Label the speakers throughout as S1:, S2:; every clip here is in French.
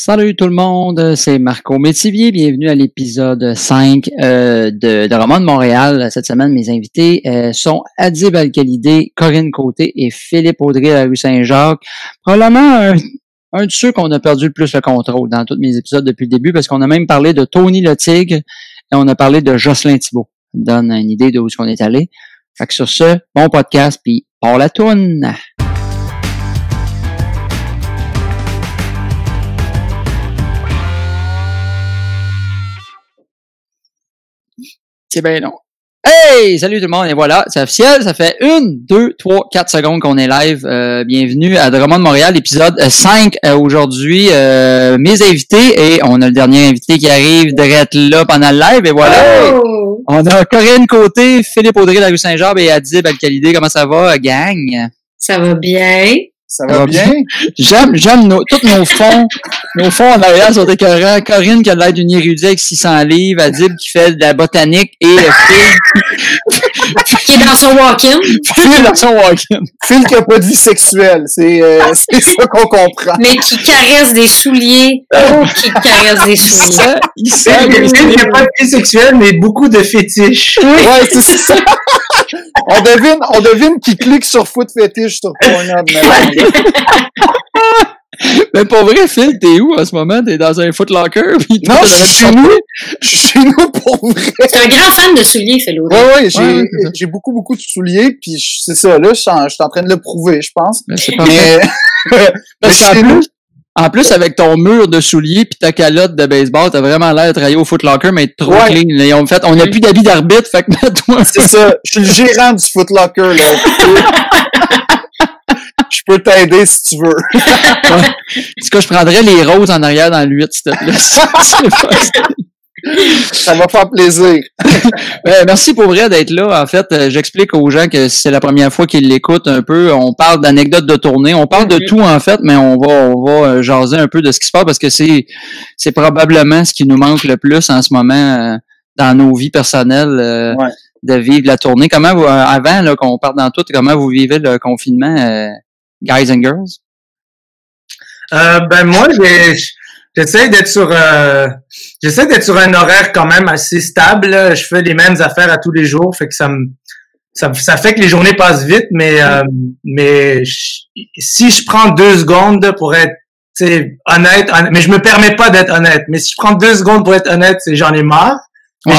S1: Salut tout le monde, c'est Marco Métivier. Bienvenue à l'épisode 5 de Roman de Montréal. Cette semaine, mes invités sont Adib Al-Khalidé, Corinne Côté et Philippe Audrey de la rue Saint-Jacques. Probablement un de ceux qu'on a perdu le plus le contrôle dans tous mes épisodes depuis le début parce qu'on a même parlé de Tony le Tigre et on a parlé de Jocelyn Thibault. Ça me donne une idée de où est-ce qu'on est allé. Fait que sur ce, bon podcast, puis hors la toune! C'est bien long. Hey! Salut tout le monde, et voilà, c'est officiel, ça fait 1, 2, 3, 4 secondes qu'on est live. Bienvenue à Drummond de Montréal, épisode 5 aujourd'hui. Mes invités, et on a le dernier invité qui arrive direct là pendant le live, et voilà. Oh! On a Corinne Côté, Philippe Audrey de la rue Saint-Jacques et Adib Al-Khalidé. Comment ça va, gang?
S2: Ça va bien.
S3: Ça va bien?
S1: J'aime tous nos fonds. Nos fonds en arrière sont écœurants. Corinne qui a l'air d'une érudite avec 600 livres. Adib qui fait de la botanique et Phil
S2: qui est dans son walk-in.
S1: Phil dans son walk-in.
S3: Phil qui a pas de vie sexuelle. C'est ça qu'on comprend.
S2: Mais qui caresse des souliers. Qui caresse des souliers.
S4: Phil qui a pas de vie sexuelle, mais beaucoup de fétiches.
S3: Ouais, c'est ça. On devine qui clique sur Foot Fetish sur Pornhub.
S1: Mais pour vrai, Phil, t'es où en ce moment? T'es dans un Foot Locker?
S3: Non, je suis chez nous. Je suis chez nous pour vrai.
S2: C'est un grand fan de souliers, Phil.
S3: Ouais, j'ai beaucoup de souliers, puis c'est ça, là, je suis en train de le prouver, je pense.
S1: Mais c'est pas vrai. Parce qu'en plus, avec ton mur de souliers pis ta calotte de baseball, t'as vraiment l'air de travailler au Foot Locker, mais trop clean. Là, on n'a plus d'habits d'arbitre, fait que mets-toi.
S3: C'est ça. Je suis le gérant du Foot Locker, là. Je peux t'aider si tu veux.
S1: En tout cas, je prendrais les roses en arrière dans le 8, s'il te plaît.
S3: Ça va faire plaisir.
S1: Merci pour vrai d'être là. En fait, j'explique aux gens que c'est la première fois qu'ils l'écoutent un peu. On parle d'anecdotes de tournée. On parle de tout, en fait, mais on va jaser un peu de ce qui se passe parce que c'est probablement ce qui nous manque le plus en ce moment dans nos vies personnelles, de vivre la tournée. Comment vous, avant là, qu'on parte dans tout, comment vous vivez le confinement, guys and girls?
S4: Moi, j'essaie d'être sur un horaire quand même assez stable. Là. Je fais les mêmes affaires à tous les jours, fait que ça fait que les journées passent vite, mais si je prends 2 secondes pour être honnête, mais je me permets pas d'être honnête, mais si je prends 2 secondes pour être honnête, j'en ai marre. Mais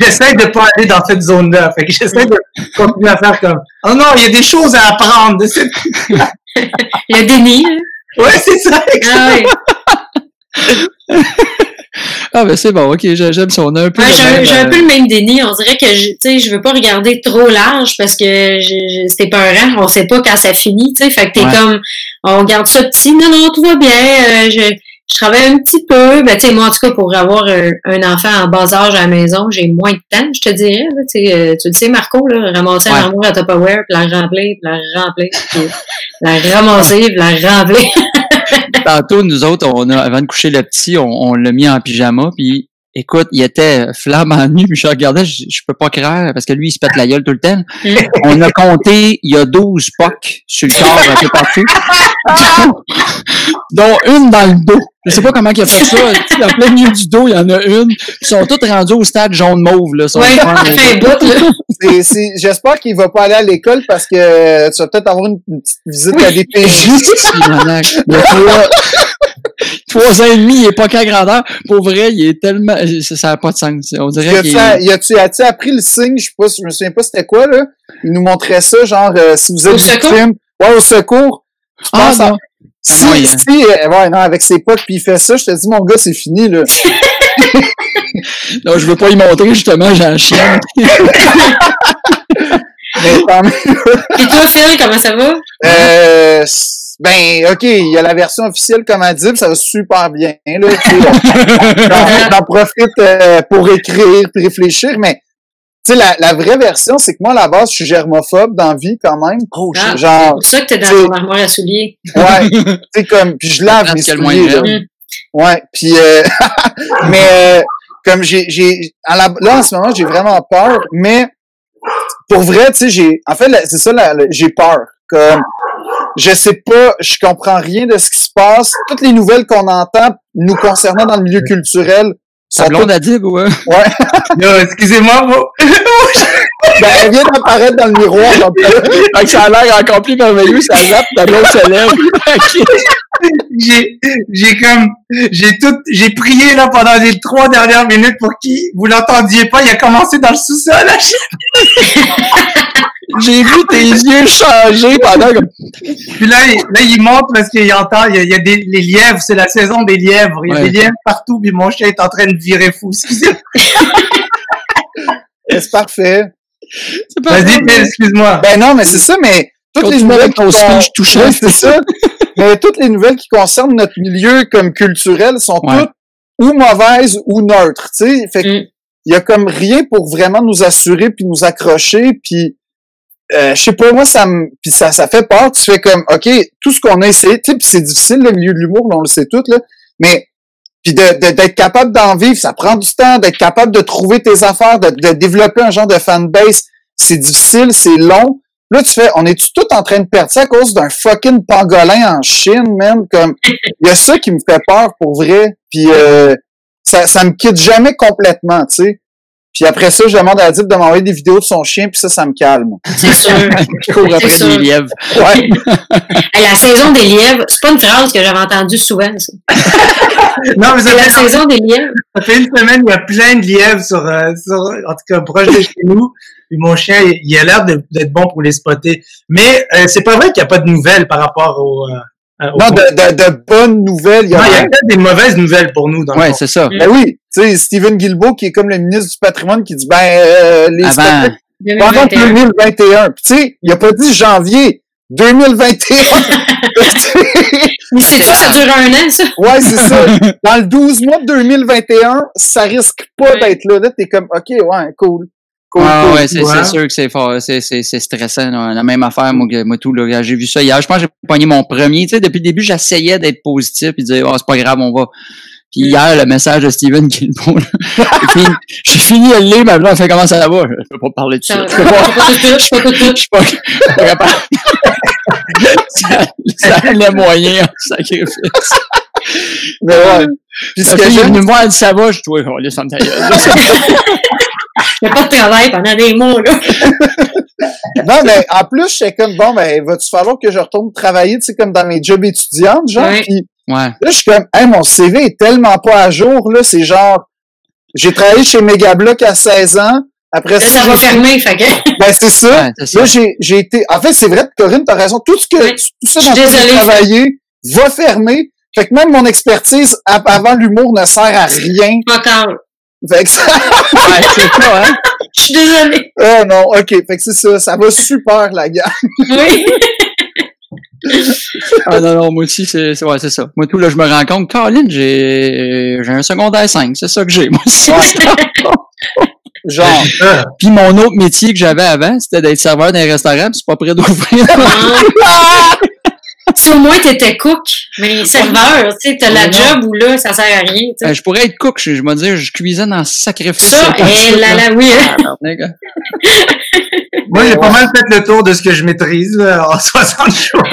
S4: j'essaie de pas aller dans cette zone-là. Fait que j'essaie de continuer à faire comme oh non, il y a des choses à apprendre de cette.
S2: Le déni.
S4: Ouais, c'est ça.
S2: Ah ouais.
S1: Ben c'est bon, ok, j'aime ça. On a un peu.
S2: J'ai un peu le même déni. On dirait que je veux pas regarder trop large parce que c'était peurant. On sait pas quand ça finit, tu sais. Fait que t'es comme, on garde ça petit. Non, tout va bien. Je travaille un petit peu. Ben tu sais, moi en tout cas pour avoir un enfant en bas âge à la maison, j'ai moins de temps, je te dirais. Là, tu le sais, Marco, là, ramasser un armoire à Tupperware, puis la remplir, puis la ramasser, puis la remplir.
S1: Tantôt, nous autres, avant de coucher le petit, on l'a mis en pyjama, puis écoute, il était flambant nu, puis je regardais, je peux pas croire, parce que lui, il se pète la gueule tout le temps. On a compté, il y a 12 pocs sur le corps, un peu partout. Dont une dans le dos. Je sais pas comment il a fait ça. En plein milieu du dos, il y en a une. Ils sont tous rendus au stade jaune-mauve, là.
S2: Oui, ça fait un bout, là.
S3: J'espère qu'il va pas aller à l'école parce que tu vas peut-être avoir une petite visite à des PJ.
S1: Il y a 3 ans et demi, il est pas qu'à grandeur. Pour vrai, il est tellement, ça n'a pas de sens. On dirait
S3: As-tu appris le signe? Je me souviens pas c'était quoi, là. Il nous montrait ça, genre, si vous êtes victime. Ouais, au secours.
S1: Non.
S3: Non, avec ses potes, puis il fait ça, je te dis, mon gars, c'est fini, là.
S1: Non, je veux pas y montrer, justement, j'ai un chien.
S2: Et toi, Phil, comment ça va?
S3: OK, il y a la version officielle comme Adib, ça va super bien, là. J'en profite pour écrire, puis réfléchir, mais tu sais, la vraie version, c'est que moi, à la base, je suis germophobe dans la vie, quand même.
S1: Oh,
S2: genre, c'est pour ça que t'es dans ton armoire à souliers.
S3: Ouais, tu sais, comme, puis je lave mes souliers, là. Ouais, puis mais comme là, en ce moment, j'ai vraiment peur, mais pour vrai, tu sais, c'est ça, j'ai peur. Comme, je sais pas, je comprends rien de ce qui se passe. Toutes les nouvelles qu'on entend nous concernant dans le milieu culturel
S1: sont blonde Adib, ouais.
S3: Ouais.
S4: Non, excusez-moi,
S3: Ben, elle vient d'apparaître dans le miroir.
S1: Donc, ça a l'air encore plus merveilleux, ça zappe, ta blonde se lève.
S4: J'ai prié, là, pendant les 3 dernières minutes pour vous l'entendiez pas, il a commencé dans le sous-sol, là.
S1: J'ai vu tes yeux changer pendant comme...
S4: Puis là, il monte parce qu'il entend, il y a les lièvres, c'est la saison des lièvres. Il y a des lièvres partout, puis mon chien est en train de virer fou. Excusez-moi.
S3: C'est parfait.
S4: Vas-y, excuse-moi.
S3: Ben non, mais c'est ça, mais toutes les nouvelles
S1: qui concernent...
S3: c'est ça. Mais toutes les nouvelles qui concernent notre milieu comme culturel sont toutes ou mauvaises ou neutres, tu sais. Fait que il y a comme rien pour vraiment nous assurer puis nous accrocher, puis je sais pas, moi ça fait peur. Tu fais comme OK, tout ce qu'on a essayé, tu sais, puis c'est difficile le milieu de l'humour, on le sait tout là, mais puis d'être capable d'en vivre, ça prend du temps, d'être capable de trouver tes affaires, de développer un genre de fanbase, c'est difficile, c'est long. Là, tu fais, on est-tu tout en train de perdre ça à cause d'un fucking pangolin en Chine, man? Comme, il y a ça qui me fait peur pour vrai. Puis ça me quitte jamais complètement, tu sais. Puis après ça, je demande à Adib de m'envoyer des vidéos de son chien, puis ça me calme.
S2: C'est sûr.
S1: Je cours après des lièvres.
S3: Ouais.
S2: La saison des lièvres, c'est pas une phrase que j'avais entendue souvent, ça.
S4: Non, mais
S2: c'est la saison des lièvres.
S4: Ça fait une semaine, il y a plein de lièvres en tout cas, proche de chez nous. Puis mon chien, il a l'air d'être bon pour les spotter. Mais c'est pas vrai qu'il n'y a pas de nouvelles par rapport au
S3: non, de bonnes nouvelles.
S4: Il y a peut-être des mauvaises nouvelles pour nous.
S1: Ouais, c'est ça.
S3: Ben oui, tu sais, Stephen Guilbeault, qui est comme le ministre du patrimoine, qui dit, les spectacles pendant 2021. Puis tu sais, il a pas dit janvier 2021.
S2: Mais c'est ça dure 1 an, ça?
S3: Ouais, c'est ça. Dans le 12 mois de 2021, ça risque pas d'être là. Là, t'es comme, OK, ouais, cool.
S1: Ouais, c'est sûr que c'est fort, c'est stressant, là. La même affaire, moi tout, là, j'ai vu ça hier. Je pense que j'ai pogné mon premier, tu sais, depuis le début, j'essayais d'être positif et de dire, oh, c'est pas grave, on va. Puis hier, le message de Stephen Guilbeault, j'ai fini de le lire, ma blonde fait comment ça va? Je peux pas parler de ça. Je suis pas capable. Ça allait moyen en sacrifice.
S3: Mais ouais.
S1: Puis ce que j'ai venu me voir, elle dit, ça va, je dois, on laisse en ta gueule.
S2: Je fais pas de travail pendant des mois, là.
S3: Non, mais en plus, j'étais comme, bon, ben, va-tu falloir que je retourne travailler, tu sais, comme dans mes jobs étudiantes, genre, pis là, je suis comme, hey, mon CV est tellement pas à jour, là, c'est genre, j'ai travaillé chez Megablock à 16 ans, après
S2: ça va fermer, fait que...
S3: Ben, c'est ça. Ouais, là, j'ai été, en fait, c'est vrai, Corinne, t'as raison, tout ça dans lequel j'ai travaillé va fermer, fait que même mon expertise avant l'humour ne sert à rien.
S2: Pas quand.
S3: Fait que ça...
S1: ouais, c'est ça, hein?
S2: Je suis désolée.
S3: Oh non, OK. Fait que c'est ça. Ça va super, la gang.
S2: Oui.
S1: Ah non, moi aussi, c'est ça. Moi, tout, là, je me rends compte, Caroline, j'ai un secondaire 5. C'est ça que j'ai, moi aussi.
S3: Genre.
S1: Puis mon autre métier que j'avais avant, c'était d'être serveur d'un restaurant, puis c'est pas prêt d'ouvrir.
S2: Si au moins t'étais cook, mais serveur, tu sais, t'as la job où là, ça sert à rien, tu sais.
S1: Je pourrais être cook, je me dire, je cuisine en sacrifice.
S2: Ça, oui.
S4: Moi, j'ai pas mal fait le tour de ce que je maîtrise, là, en 60 jours.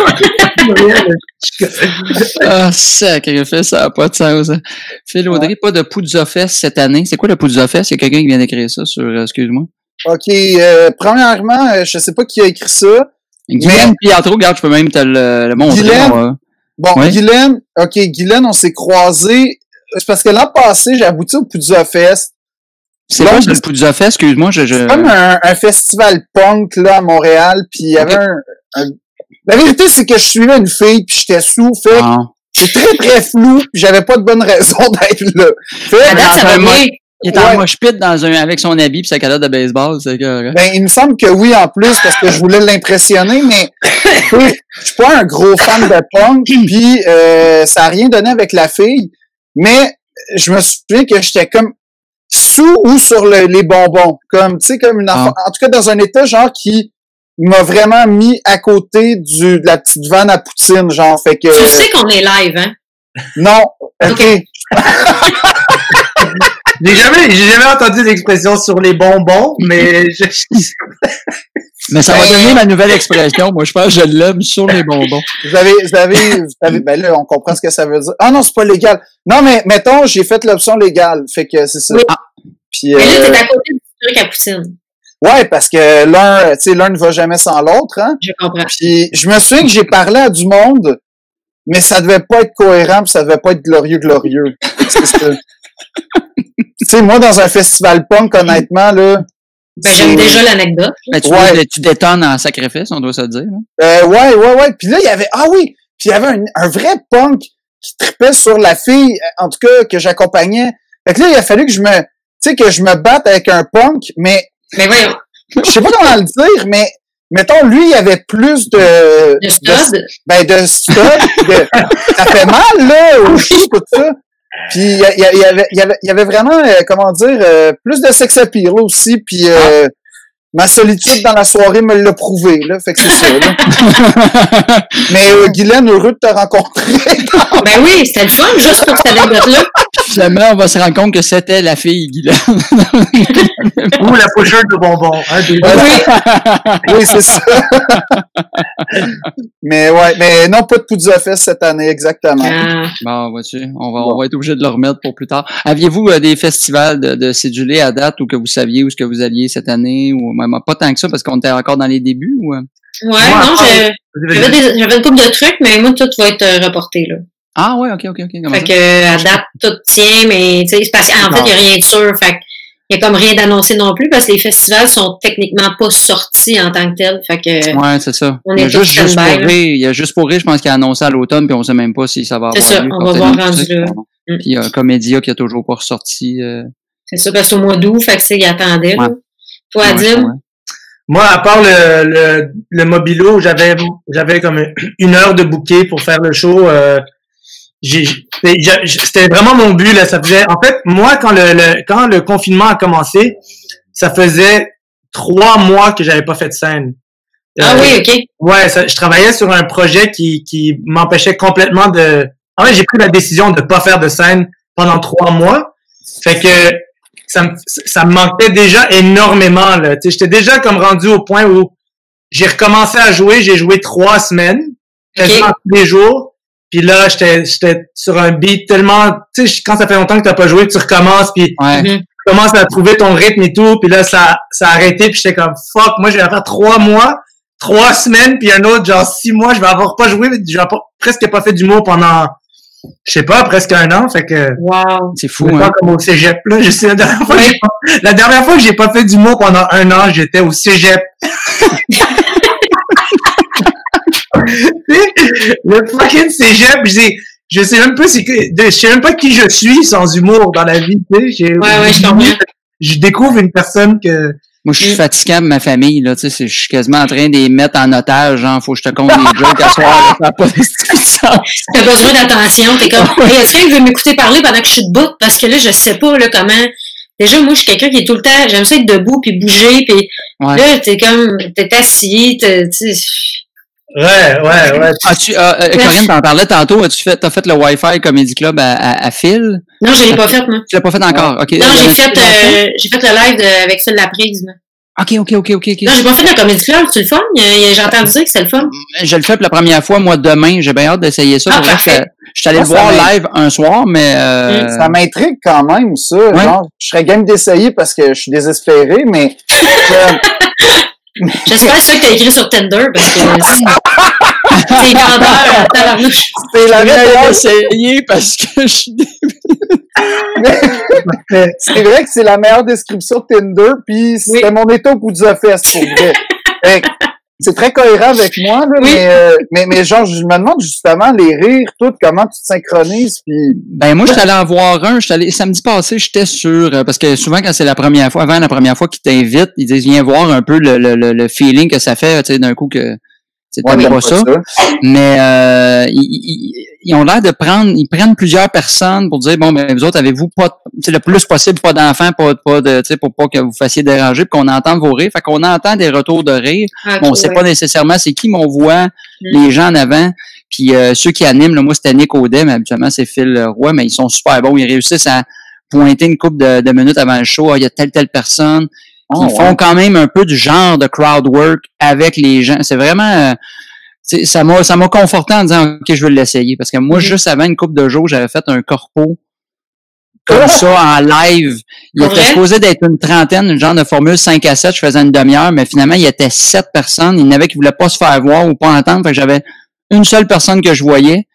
S1: Ah, sacrifice, ça n'a pas de sens. Hein. Phil Audrey, pas de Poudzofest cette année. C'est quoi le Poudzofest? Il y a quelqu'un qui vient d'écrire ça sur, excuse-moi.
S3: OK, premièrement, je sais pas qui a écrit ça.
S1: Guylaine Piatro, regarde, je peux même te le montrer.
S3: Guylaine, Guylaine, on s'est croisés. C'est parce que l'an passé, j'ai abouti au Poudzofest.
S1: C'est quoi le Poudzofest? Excuse-moi,
S3: C'est comme un festival punk, là, à Montréal, puis il y avait La vérité, c'est que je suivais une fille, puis j'étais sous, fait c'est très, très flou, puis j'avais pas de bonne raison d'être là.
S1: Il était en mosh pit avec son habit pis sa calotte de baseball, c'est que...
S3: Ben, il me semble que oui, en plus, parce que je voulais l'impressionner, mais je suis pas un gros fan de punk, puis ça a rien donné avec la fille, mais je me souviens que j'étais comme sous ou sur les bonbons, comme, tu sais, comme une enfant, en tout cas dans un état, genre, qui m'a vraiment mis à côté de la petite vanne à poutine, genre, fait que...
S2: Tu sais qu'on est live, hein?
S3: Non, OK.
S4: J'ai jamais entendu l'expression sur les bonbons, mais
S1: Mais ça va devenir ma nouvelle expression. Moi, je pense que je l'aime sur les bonbons.
S3: Vous avez, ben là, on comprend ce que ça veut dire. Ah non, c'est pas légal. Non, mais mettons, j'ai fait l'option légale. Fait que c'est ça.
S2: Oui.
S3: Puis,
S2: mais là, t'es à côté du truc à poutine.
S3: Ouais, parce que l'un ne va jamais sans l'autre, hein.
S2: Je comprends.
S3: Puis, je me souviens que j'ai parlé à du monde, mais ça devait pas être cohérent, puis ça devait pas être glorieux. Tu sais, moi, dans un festival punk, honnêtement, là.
S2: Ben, j'aime déjà l'anecdote.
S1: Ben, tu détonnes en sacrifice, on doit se dire.
S3: Ouais. Puis là, il y avait, puis il y avait un vrai punk qui tripait sur la fille, en tout cas, que j'accompagnais. Fait que là, il a fallu que je me batte avec un punk, mais
S2: voyons.
S3: Je sais pas comment le dire, mais mettons, lui, il y avait plus de
S2: stud.
S3: De stud. Ça fait mal, là, au chou, tout ça. Puis, il y avait vraiment, plus de sex appeal, là, aussi. Puis, ma solitude dans la soirée me l'a prouvé, là. Fait que c'est ça, là. Mais, Guylaine, heureux de te rencontrer.
S2: Ben oui, c'était le fun, juste pour cette anecdote-là.
S1: Finalement, on va se rendre compte que c'était la fille Guylaine.
S4: Ou la pocheuse de bonbons. Hein,
S3: oui, c'est ça. Mais non, pas de Poudza Fest cette année, exactement.
S1: Bon, vois-tu, on va être obligé de le remettre pour plus tard. Aviez-vous des festivals de cédulés à date ou que vous saviez où ce que vous alliez cette année ou même pas tant que ça parce qu'on était encore dans les débuts ou?
S2: J'avais une couple de trucs, mais moi, tout va être reporté, là.
S1: Ah ouais, ok.
S2: Fait que, à date, tout tient, mais, tu sais, parce qu'en fait, il n'y a rien de sûr. Fait il y a comme rien d'annoncé non plus parce que les festivals sont techniquement pas sortis en tant que tels. Fait que.
S1: Ouais, c'est ça.
S2: On
S1: il y a
S2: est
S1: juste pour rire. Il y a juste pour rire, je pense qu'il a annoncé à l'automne puis on sait même pas si ça va avoir lieu.
S2: C'est ça, on va voir rendu là.
S1: Puis il y a Comédia qui a toujours pas ressorti.
S2: C'est ça, parce qu'au mois d'août, fait que il attendait, là. Toi, Adil?
S4: Moi, à part le Mobilo, j'avais comme 1 heure de bouquet pour faire le show. C'était vraiment mon but, là. Ça faisait, en fait, moi, quand le confinement a commencé, ça faisait 3 mois que j'avais pas fait de scène.
S2: Ah oui, ok.
S4: Ouais, je travaillais sur un projet qui m'empêchait complètement de. En fait, j'ai pris la décision de pas faire de scène pendant 3 mois. Fait que ça me manquait déjà énormément, là. Tu sais, j'étais déjà comme rendu au point où j'ai recommencé à jouer. J'ai joué 3 semaines, quasiment tous les jours. Puis là, j'étais sur un beat tellement, tu sais, quand ça fait longtemps que t'as pas joué, tu recommences, puis tu commences à trouver ton rythme et tout, puis là, ça a arrêté, puis j'étais comme, fuck, moi, je vais faire 3 mois, 3 semaines, puis un autre, genre 6 mois, je vais avoir pas joué, presque pas fait d'humour pendant, je sais pas, presque 1 an, fait que.
S2: Wow.
S1: C'est fou, hein.
S4: Comme au cégep, là, je sais, la dernière fois que j'ai pas fait d'humour pendant 1 an, j'étais au cégep. Le fucking cégep, je sais même pas je sais même pas qui je suis sans humour dans la vie, tu sais.
S2: Je comprends.
S4: Je découvre une personne que.
S1: Moi, je suis fatiguant de ma famille, là, tu sais, je suis quasiment en train de les mettre en otage, genre, faut que je te compte des jokes à soir, ça n'a pas de sens.
S2: T'as besoin d'attention, t'es comme, est-ce que je veux m'écouter parler pendant que je suis debout? Parce que là, je sais pas, là, comment. Déjà, moi, je suis quelqu'un qui est tout le temps, j'aime ça être debout puis bouger, puis là, t'es assis,
S4: Ouais.
S1: Corinne, t'en parlais tantôt. T'as fait le Wi-Fi Comedy Club à Phil?
S2: Non, je l'ai pas fait, moi.
S1: Tu l'as pas fait encore? OK.
S2: Non, j'ai fait le live avec Phil Laprise, moi.
S1: OK.
S2: Non, j'ai pas fait le Comedy Club, c'est le fun? J'ai entendu dire que c'est le fun.
S1: Je le fais pour la première fois, moi, demain. J'ai bien hâte d'essayer ça.
S2: Parfait.
S1: Je suis allé le voir live un soir, mais...
S3: Ça m'intrigue quand même, ça. Ouais. Genre, je serais game d'essayer parce que je suis désespéré, mais...
S2: J'espère ça que t'as écrit sur Tinder, parce que c'est grandeur, tabarnouche.
S3: C'est la meilleure
S1: essayer parce que je suis
S3: c'est vrai que c'est la meilleure description de Tinder, puis c'était mon état au bout du fest, pour vrai. C'est très cohérent avec moi, là, mais genre, je me demande justement les rires, tout, comment tu te synchronises, puis...
S1: Ben, moi, je suis allé en voir un, samedi passé, j'étais sûr, parce que souvent, quand c'est avant la première fois qu'ils t'invitent, ils disent, viens voir un peu le feeling que ça fait, tu sais, d'un coup que, t'aimes pas ça. Mais, ils ont l'air ils prennent plusieurs personnes pour dire, bon, ben, vous autres, avez-vous pas, le plus possible, pas d'enfants, pas de, tu sais, pour pas que vous fassiez déranger, puis qu'on entende vos rires. Fait qu'on entend des retours de rire. Okay, on sait pas nécessairement c'est qui, mais on voit les gens en avant. Puis, ceux qui animent, là, moi, c'était Nick Audet, mais habituellement, c'est Phil Roy, mais ils sont super bons. Ils réussissent à pointer une couple de minutes avant le show. Il y a telle personne. Puis ils font quand même un peu du genre de crowd work avec les gens. C'est vraiment... ça m'a conforté en disant OK, je veux l'essayer. Parce que moi, juste avant une couple de jours, j'avais fait un corpo comme ça en live. Il était supposé d'être une trentaine, une genre de formule 5 à 7, je faisais une demi-heure, mais finalement, il y était 7 personnes. Il y en avait qui voulaient pas se faire voir ou pas entendre. Fait que j'avais une seule personne que je voyais.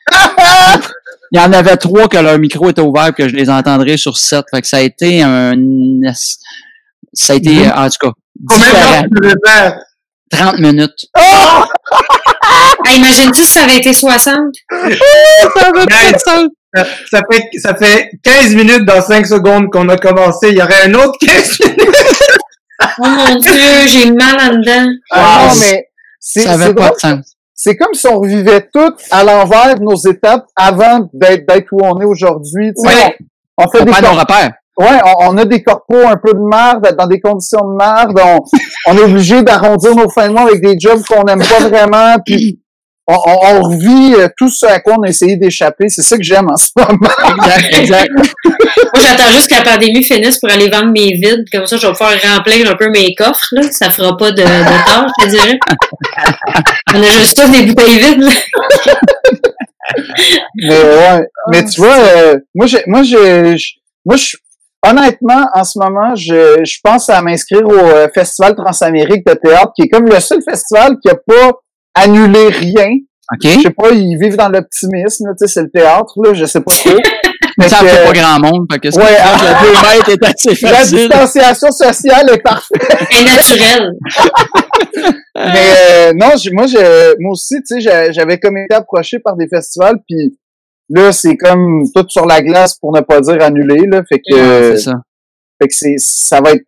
S1: Il y en avait 3 que leur micro était ouvert et que je les entendrais sur 7. Fait que ça a été en tout cas,
S4: combien de temps tu devais faire?
S1: 30 minutes.
S2: Oh! Imagine-tu si ça avait été 60?
S4: Ça fait 15 minutes dans 5 secondes qu'on a commencé. Il y aurait un autre 15 minutes.
S2: Oh mon Dieu, j'ai mal en dedans.
S3: Non, mais
S1: ça avait pas de sens.
S3: C'est comme si on revivait tout à l'envers de nos étapes avant d'être où on est aujourd'hui.
S1: Ouais.
S3: On fait des
S1: nos repères.
S3: Ouais, on a des corpos un peu de merde, dans des conditions de merde. On est obligé d'arrondir nos fins de mois avec des jobs qu'on n'aime pas vraiment. Puis on revit tout ce à quoi on a essayé d'échapper. C'est ça que j'aime en ce moment.
S1: Exact.
S2: Moi, j'attends juste que la pandémie finisse pour aller vendre mes vides. Comme ça, je vais pouvoir remplir un peu mes coffres. Là. Ça fera pas de tort, je te dirais. On a juste tous des bouteilles vides. Là.
S3: Mais ouais. Mais tu vois, moi, honnêtement, en ce moment, je pense à m'inscrire au Festival Transamérique de théâtre, qui est comme le seul festival qui a pas annulé rien.
S1: Okay.
S3: Je sais pas, ils vivent dans l'optimisme, tu sais, c'est le théâtre, là, je sais pas trop.
S1: Mais ça fait pas grand monde, fait que le 2 mètres est assez facile.
S3: La distanciation sociale est parfaite.
S2: Et naturelle.
S3: Mais non, moi aussi, tu sais, j'avais comme été approché par des festivals, puis là, c'est comme tout sur la glace pour ne pas dire annulé, là, fait que
S1: c'est ça.
S3: Fait que ça va être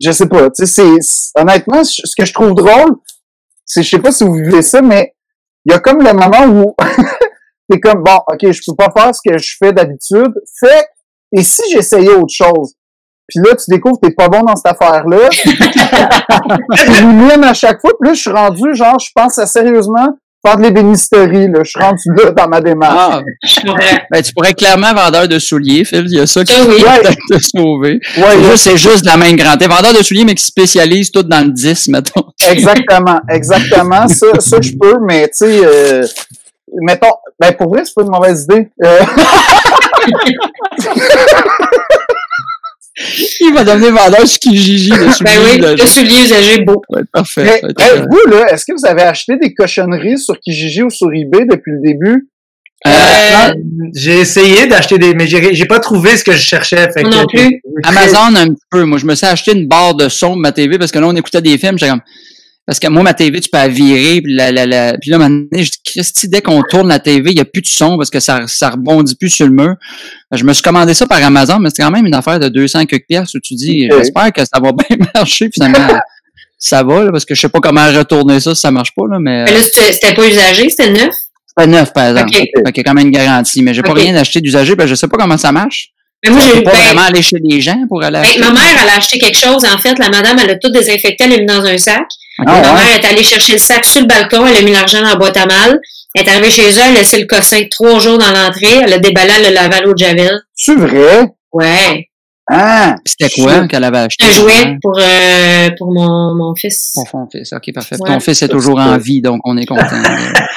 S3: je sais pas, tu sais, honnêtement, ce que je trouve drôle, c'est, je sais pas si vous vivez ça, mais il y a comme le moment où t'es comme, bon, OK, je peux pas faire ce que je fais d'habitude, et si j'essayais autre chose? Puis là, tu découvres que t'es pas bon dans cette affaire-là. Tu m'oublies à chaque fois, puis là, je suis rendu, genre, je pense à sérieusement faire de l'ébénisterie, là. Je suis rendu là dans ma démarche.
S1: Ben, tu pourrais être clairement vendeur de souliers, Phil. Il y a ça qui
S2: peut
S1: peut te sauver. Ouais, c'est juste la main grande. T'es vendeur de souliers, mais qui spécialise tout dans le 10, mettons.
S3: Exactement. Ça, je peux, mais tu sais, mettons, ben, pour vrai, c'est pas une mauvaise idée.
S1: Il va devenir vendeur sur Kijiji de souliers.
S2: Ben oui, de souliers usagés beaux.
S1: Ouais, parfait.
S3: Vous, là, est-ce que vous avez acheté des cochonneries sur Kijiji ou sur eBay depuis le début?
S4: J'ai essayé d'acheter mais j'ai pas trouvé ce que je cherchais. Fait
S2: non plus.
S1: Amazon, un petit peu. Moi, je me suis acheté une barre de son de ma TV parce que là, on écoutait des films. J'étais comme, parce que moi, ma TV, tu peux la virer, puis puis là, maintenant, je dis, Christy, dès qu'on tourne la TV, il n'y a plus de son parce que ça rebondit plus sur le mur. Je me suis commandé ça par Amazon, mais c'est quand même une affaire de 200 quelques piastres où tu dis, j'espère que ça va bien marcher, finalement. Ça va, là, parce que je sais pas comment retourner ça si ça marche pas, là, mais.
S2: Mais là, c'était pas usagé, c'était neuf?
S1: C'était neuf, par exemple.
S2: Okay.
S1: Fait qu'il y a quand même une garantie, mais j'ai pas rien acheté d'usagé, ben, je sais pas comment ça marche.
S2: Mais moi,
S1: j'ai pas vraiment aller chez les gens pour aller acheter.
S2: Ma mère, elle a acheté quelque chose, en fait. La madame, elle a tout désinfecté, elle l'a mis dans un sac. Ma mère est allée chercher le sac sur le balcon, elle a mis l'argent dans la boîte à mal. Elle est arrivée chez elle, elle a laissé le cossin 3 jours dans l'entrée, elle a déballé, elle l'a lavé à l'eau de Javel.
S3: C'est vrai?
S2: Ouais.
S3: Ah!
S1: C'était quoi qu'elle avait acheté?
S2: Un jouet pour mon fils.
S1: Pour ton fils, ok, parfait.
S2: Ouais.
S1: Ton fils est toujours en vie, donc on est content.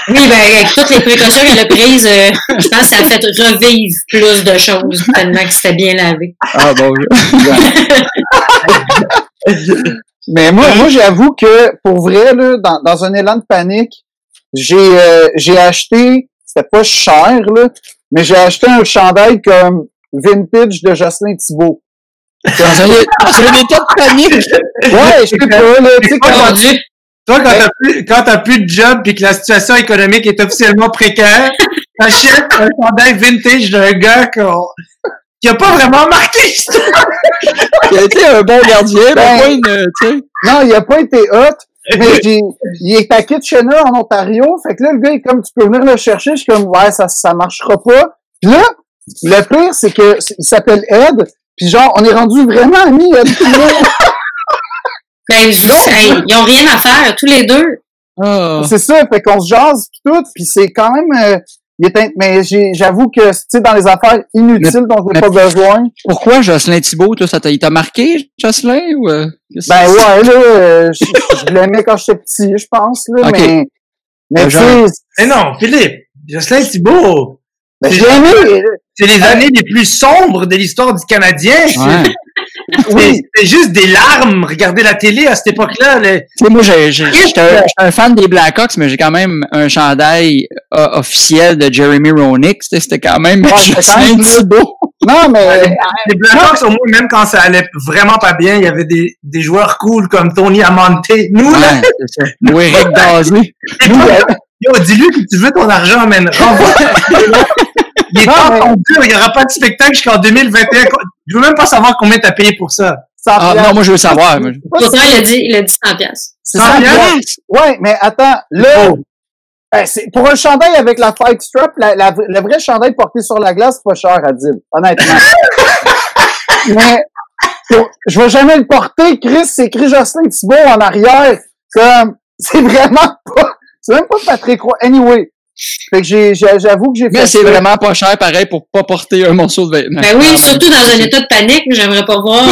S2: Oui, ben, avec toutes les précautions qu'elle a prises, je pense que ça a fait revivre plus de choses, tellement que c'était bien lavé.
S1: Ah bon.
S3: Mais moi, j'avoue que, pour vrai, là, dans un élan de panique, j'ai acheté, c'était pas cher, là, mais j'ai acheté un chandail comme vintage de Jocelyn Thibault.
S1: Dans un état de panique.
S3: Ouais, je sais pas, là, tu sais,
S4: toi, quand t'as plus de job pis que la situation économique est officiellement précaire, t'achètes un chandail vintage d'un gars qui a pas vraiment marqué l'histoire.
S1: Il a été un bon gardien, mais pas une, tu sais.
S3: Non, il a pas été hot, mais il est à Kitchener, en Ontario, fait que là, le gars, il est comme, tu peux venir le chercher, je suis comme, ouais, ça marchera pas. Pis là, le pire, c'est que, il s'appelle Ed, pis genre, on est rendu vraiment amis, Ed.
S2: Ben, ils ont rien à faire, tous les deux.
S3: C'est ça, fait qu'on se jase pis tout, pis c'est quand même, mais j'avoue que, tu sais, dans les affaires inutiles dont j'ai pas besoin.
S1: Pourquoi Jocelyn Thibault, toi, il t'a marqué, Jocelyn, ou,
S3: Ben ouais, là, je l'aimais quand j'étais petit, je pense, là,
S1: okay.
S3: mais tu sais.
S4: Mais non, Philippe, Jocelyn Thibault.
S3: Ben, je l'aimais.
S4: C'est les années les plus sombres de l'histoire du Canadien.
S1: Ouais.
S4: Oui. C'était juste des larmes. Regarder la télé à cette époque-là. Tu
S1: sais, moi, j'étais un fan des Blackhawks, mais j'ai quand même un chandail officiel de Jeremy Roenick. C'était quand même Jocelyn Thibault.
S3: Non, mais
S4: les Blackhawks, au moins, même quand ça allait vraiment pas bien, il y avait des joueurs cool comme Tony Amonte. Nous, là.
S1: C'est ça. Ou Eric Dasley.
S4: Yo, dis-lui que tu veux ton argent, man. Il est temps dur, il n'y aura pas de spectacle jusqu'en 2021. Je veux même pas savoir combien t'as payé pour ça.
S1: Non, moi, je veux savoir.
S2: Pourtant, il a dit 100 piastres.
S3: C'est 100 piastres? Ouais, mais attends, là, pour un chandail avec la fight strap, le vrai chandail porté sur la glace, c'est pas cher, Adil. Honnêtement. Mais, je vais jamais le porter, Chris, c'est écrit Jocelyn Thibault en arrière. Comme, c'est vraiment pas, c'est même pas Patrick Roy. Anyway. Fait que j'avoue que j'ai fait.
S1: Mais c'est vraiment pas cher, pareil, pour pas porter un morceau de vêtement.
S2: Ben oui, surtout dans un état de panique. J'aimerais pas voir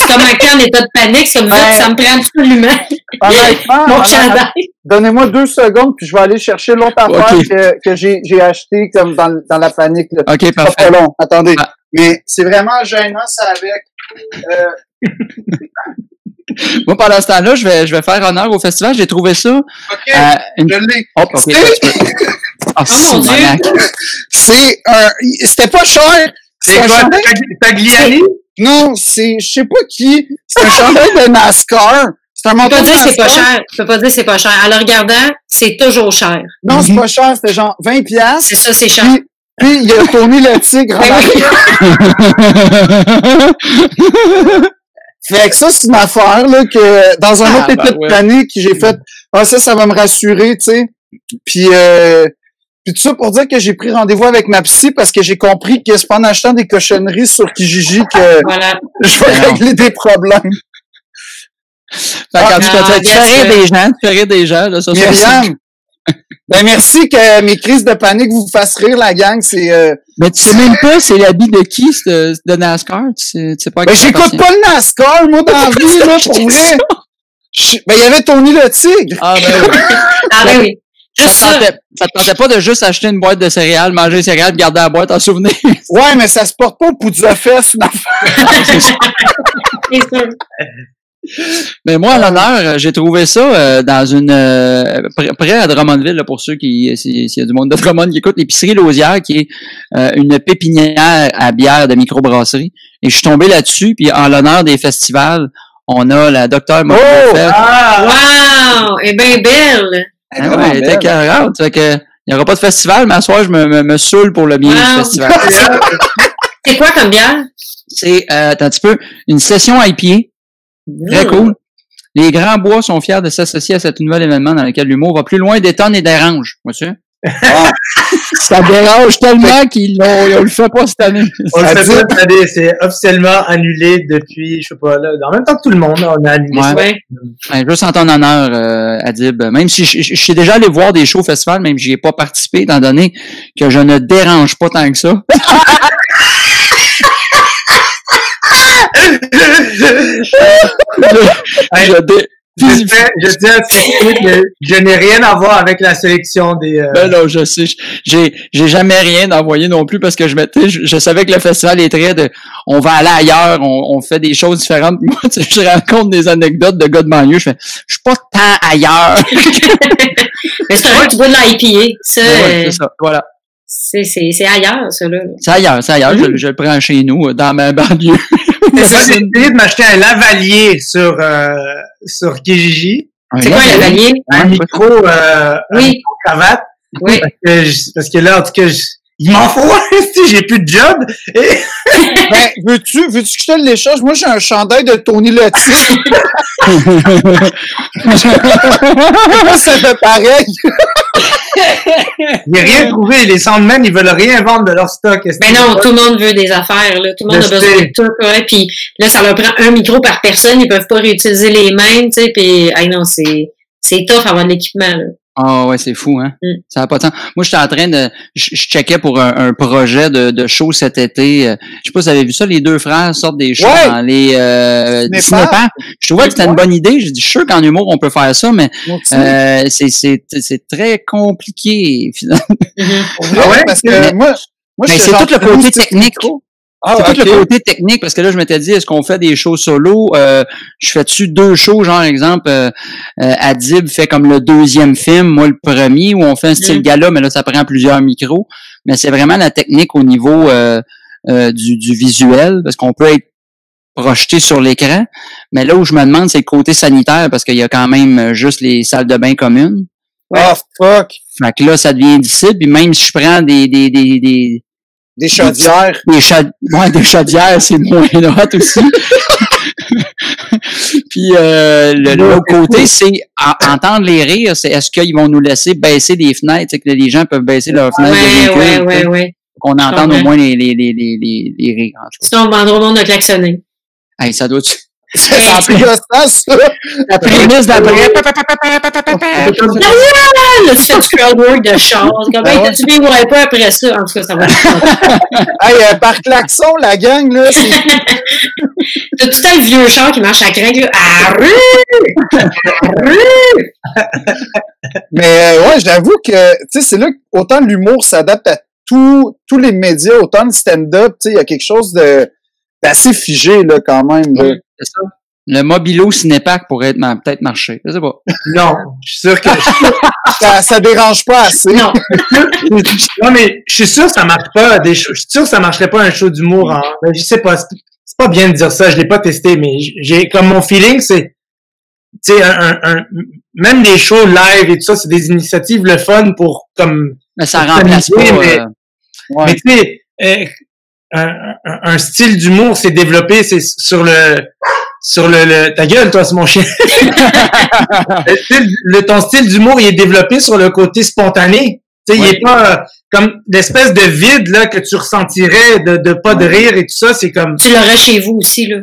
S2: comment en état de panique. Comme ça me prend absolument.
S3: Honnêtement, donnez-moi 2 secondes, puis je vais aller chercher l'autre affaire que j'ai acheté comme dans la panique. Là.
S1: OK, parfait.
S3: Pas long. Attendez. Mais c'est vraiment gênant, ça, avec.
S1: Moi, pendant ce temps-là, je vais faire honneur au festival. J'ai trouvé ça.
S3: OK, je l'ai.
S1: Oh, okay,
S2: oh mon Dieu!
S3: C'était pas cher.
S4: C'est quoi, Tagliani?
S3: Non, je sais pas qui. C'est un chandail de NASCAR. C'est un manteau de NASCAR.
S2: Tu peux pas dire c'est pas cher. En le regardant, c'est toujours cher.
S3: Non, c'est pas cher. C'était genre 20$.
S2: C'est ça, c'est cher.
S3: Puis il a Tony le tigre. Fait que ça, c'est une affaire, là, que dans un autre état de panique, j'ai fait, ça va me rassurer, tu sais. Puis tout ça pour dire que j'ai pris rendez-vous avec ma psy parce que j'ai compris que c'est pas en achetant des cochonneries sur Kijiji que je vais régler des problèmes.
S1: Fait que, tu fais rire des gens, là, ça.
S3: Myriam, ben merci que mes crises de panique vous fassent rire, la gang.
S1: Mais tu sais même pas c'est l'habit de qui, de NASCAR? Tu sais pas.
S3: Ben j'écoute pas le NASCAR, moi, dans la vie, là, pour vrai. Ben il y avait Tony le tigre.
S1: Ah ben oui.
S2: Ah ben oui.
S1: Ça te tentait pas de juste acheter une boîte de céréales, manger des céréales, garder la boîte en souvenir?
S3: Ouais, mais ça se porte pas au poutre-fesse, une affaire.
S2: C'est sûr.
S1: Mais moi, à l'honneur, j'ai trouvé ça dans une près à Drummondville, là, pour ceux s'il y a du monde de Drummond qui écoute, l'épicerie Lausière, qui est une pépinière à bière de microbrasserie. Et je suis tombé là-dessus, puis en l'honneur des festivals, on a la Dr. Maud Beaufait.
S2: Wow! Elle est bien belle!
S1: Ah ouais, elle était carrante. Fait que, il n'y aura pas de festival, mais à soir, je me saoule pour le bien du festival.
S2: C'est quoi comme bière?
S1: C'est, attends un petit peu, une session IPA. Très cool. Les Grands Bois sont fiers de s'associer à cet nouvel événement dans lequel l'humour va plus loin des tonnes et dérange. Monsieur? Ça dérange tellement qu'ils le fait pas cette année.
S4: On le fait pas cette année. C'est officiellement annulé depuis, je sais pas, là, en même temps que tout le monde, on a annulé ça.
S1: Ouais, juste en ton honneur, Adib. Même si je suis déjà allé voir des shows festivals, même si j'y ai pas participé, étant donné que je ne dérange pas tant que ça.
S4: Je tiens à expliquer que je n'ai rien à voir avec la sélection des...
S1: Ben non, je sais. J'ai jamais rien envoyé non plus parce que je savais que le festival est très de, on va aller ailleurs, on fait des choses différentes. Moi, je raconte des anecdotes de gars de banlieue, je suis pas tant ailleurs.
S2: Mais c'est vrai que tu vois de l'IPA.
S1: C'est ça, voilà.
S2: C'est ailleurs, ça, là.
S1: C'est ailleurs. Je le prends chez nous, dans ma banlieue.
S4: J'ai essayé de m'acheter un lavalier sur Kijiji.
S2: C'est quoi un lavalier?
S4: Un micro cravate.
S2: Oui.
S4: Parce que là, en tout cas, il m'en faut un, j'ai plus de job. Et...
S3: Ben, veux-tu que je te l'échange? Moi, j'ai un chandail de Tony le tigre. Ça fait pareil.
S4: J'ai rien trouvé. Les Sandmen, ils veulent rien vendre de leur stock.
S2: Ben non, tout le monde veut des affaires, là. Tout le monde a besoin de tout, ouais. Puis là, ça leur prend un micro par personne. Ils peuvent pas réutiliser les mêmes, tu sais. Puis, non, c'est tough avoir de l'équipement, là.
S1: Ah ouais, c'est fou, hein? Ça n'a pas de sens. Moi, j'étais en train de... Je checkais pour un projet de show cet été. Je sais pas si vous avez vu ça, les deux frères sortent des shows dans les cinéparks. Je trouvais que c'était une bonne idée. Je dis, je suis sûr qu'en humour, on peut faire ça, mais c'est très compliqué, finalement.
S3: Ah ouais, parce que moi
S1: c'est tout le côté technique. C'est tout le côté technique, parce que là, je m'étais dit, est-ce qu'on fait des shows solo? Je fais-tu 2 shows, genre, exemple, Adib fait comme le 2e film, moi le premier, où on fait un style gala, mais là, ça prend plusieurs micros. Mais c'est vraiment la technique au niveau du visuel, parce qu'on peut être projeté sur l'écran. Mais là où je me demande, c'est le côté sanitaire, parce qu'il y a quand même juste les salles de bain communes.
S3: Ah, fuck!
S1: Fait que là, ça devient difficile, puis même si je prends
S3: des chaudières.
S1: Des chaudières, c'est moins hot aussi. Puis l'autre côté, c'est entendre les rires, c'est est-ce qu'ils vont nous laisser baisser des fenêtres, c'est que les gens peuvent baisser leurs fenêtres de véhicule.
S2: Ouais.
S1: Qu'on entende au moins les rires.
S2: Sinon, on vendra au monde de klaxonner.
S1: Hey, ça doit...
S3: C'est en plus ça, ça!
S1: La prémisse d'après...
S2: Là, tu fais du crowdwork de char. Comment t'as-tu bien ou pas après ça? En tout cas, ça va être
S3: hey, par klaxon, la gang, là, c'est...
S2: T'as tout le vieux char qui marche à crinque, là. Arrête!
S3: Mais ouais, j'avoue que, tu sais, c'est là qu'autant l'humour s'adapte à tous les médias, autant le stand-up, tu sais, il y a quelque chose d'assez figé, là, quand même, là.
S1: C'est ça. Le Mobilo Cinépark pourrait peut-être marcher. Je sais pas.
S4: Non, je suis sûr que...
S3: ça dérange pas assez.
S2: Non.
S4: Non, mais je suis sûr que ça marche pas. Je suis sûr que ça marcherait pas un show d'humour. Je sais pas. C'est pas bien de dire ça. Je l'ai pas testé, mais j'ai comme mon feeling, c'est... Tu sais, même des shows live et tout ça, c'est des initiatives le fun pour comme...
S1: Mais ça remplace pas...
S3: Mais
S4: tu sais... un style d'humour s'est développé, c'est sur le ta gueule, toi, c'est mon chien. Ton style d'humour, il est développé sur le côté spontané. Tu sais, il est pas comme l'espèce de vide, là, que tu ressentirais de pas de rire et tout ça, c'est comme...
S2: Tu l'aurais chez vous aussi, là.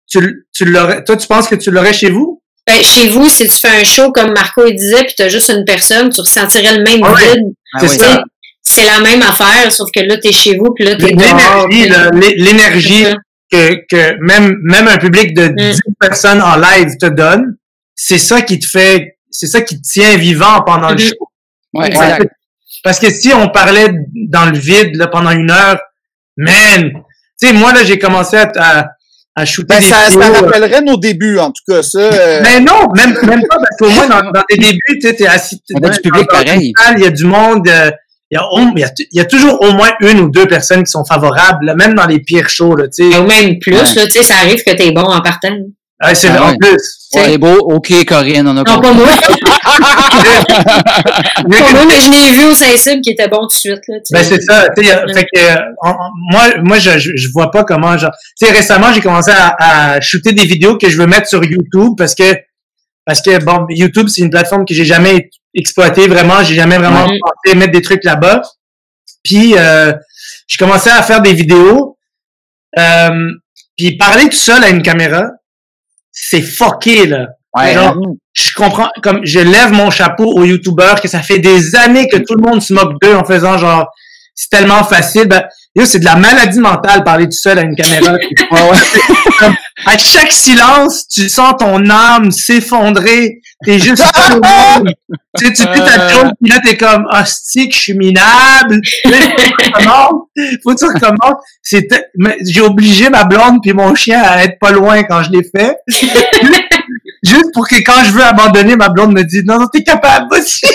S4: Tu l'aurais, toi, tu penses que tu l'aurais chez vous?
S2: Ben, chez vous, si tu fais un show comme Marco il disait, puis t'as juste une personne, tu ressentirais le même vide.
S4: C'est ça.
S2: C'est la même affaire, sauf que là, t'es chez vous, puis là, t'es
S4: l'énergie que même un public de 10 personnes en live te donne, c'est ça qui te tient vivant pendant le show.
S1: Ouais, exact.
S4: Parce que si on parlait dans le vide, là, pendant 1 heure, man, tu sais, moi, là, j'ai commencé à shooter des vidéos.
S3: Ça rappellerait nos débuts, en tout cas, ça.
S4: Mais non, même pas, parce qu'au moins, dans tes débuts, tu sais, t'es assis.
S1: On a du public pareil.
S4: Il y a du monde, il y a toujours au moins 1 ou 2 personnes qui sont favorables, là, même dans les pires shows, là, tu sais.
S2: Ou même plus, là, tu sais, ça arrive que t'es bon en partant.
S4: Ah, c'est vrai, en plus.
S1: C'est beau, ok, Corinne, on a compris.
S2: Non, pas moi. Pas moi, mais je l'ai vu au Saint-Cybe qui était bon tout de suite, là.
S4: Ben, c'est ça, tu sais, fait que, moi, je vois pas comment, genre, tu sais, récemment, j'ai commencé à shooter des vidéos que je veux mettre sur YouTube parce que bon, YouTube, c'est une plateforme que j'ai jamais exploitée vraiment, j'ai jamais vraiment pensé mettre des trucs là-bas. Puis j'ai commencé à faire des vidéos. Puis parler tout seul à une caméra, c'est fucké, là.
S1: Ouais,
S4: genre, je comprends, comme je lève mon chapeau aux YouTubeurs que ça fait des années que tout le monde se moque d'eux en faisant genre c'est tellement facile. Ben, c'est de la maladie mentale parler tout seul à une caméra. À chaque silence, tu sens ton âme s'effondrer. T'es juste tu sais, tu fais ta joke, puis là, t'es comme, hostie, que je suis minable. Faut que tu recommences. J'ai obligé ma blonde puis mon chien à être pas loin quand je l'ai fait. Juste pour que quand je veux abandonner, ma blonde me dit, non, t'es capable aussi.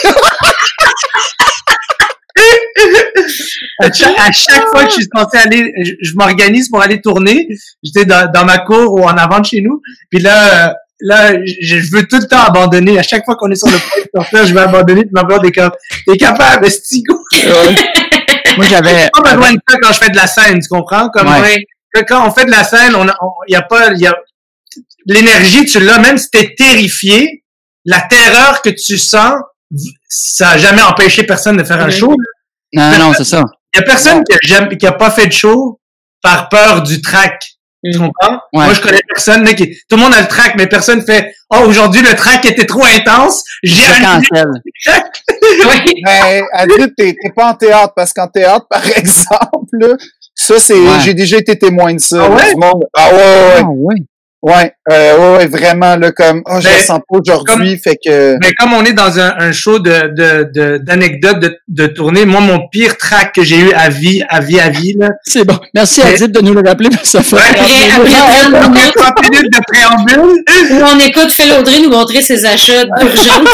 S4: À chaque fois que je suis censé aller, je m'organise pour aller tourner. J'étais dans ma cour ou en avant de chez nous. Puis là, je veux tout le temps abandonner. À chaque fois qu'on est sur le point de sortir, je veux abandonner. Puis ma blonde est comme, t'es capable, Stigo.
S1: Moi, j'avais
S4: pas besoin de ça quand je fais de la scène, tu comprends? Comme quand on fait de la scène, l'énergie, tu l'as, même si t'es terrifié, la terreur que tu sens, ça a jamais empêché personne de faire un show.
S1: Non, c'est ça.
S4: Il y a personne qui a pas fait de show par peur du track. Tu comprends? Ouais. Moi, je connais personne, tout le monde a le track, mais personne fait, oh, aujourd'hui, le track était trop intense. J'ai
S1: cancel.
S2: Oui.
S3: Mais, Adib, t'es pas en théâtre, parce qu'en théâtre, par exemple, là, ça, c'est, j'ai déjà été témoin de ça.
S4: Ah ouais?
S3: Du monde. Ah ouais.
S1: Ah, ouais.
S3: Ouais, vraiment, là, comme, je le sens pas aujourd'hui, fait que...
S4: Mais comme on est dans un show d'anecdotes de tournée, moi, mon pire track que j'ai eu à vie, là.
S1: C'est bon. Merci Adib de nous le rappeler, parce que ça fait...
S2: Après
S4: 30 minutes de préambule.
S2: on écoute Phil Audrey nous montrer ses achats d'urgence.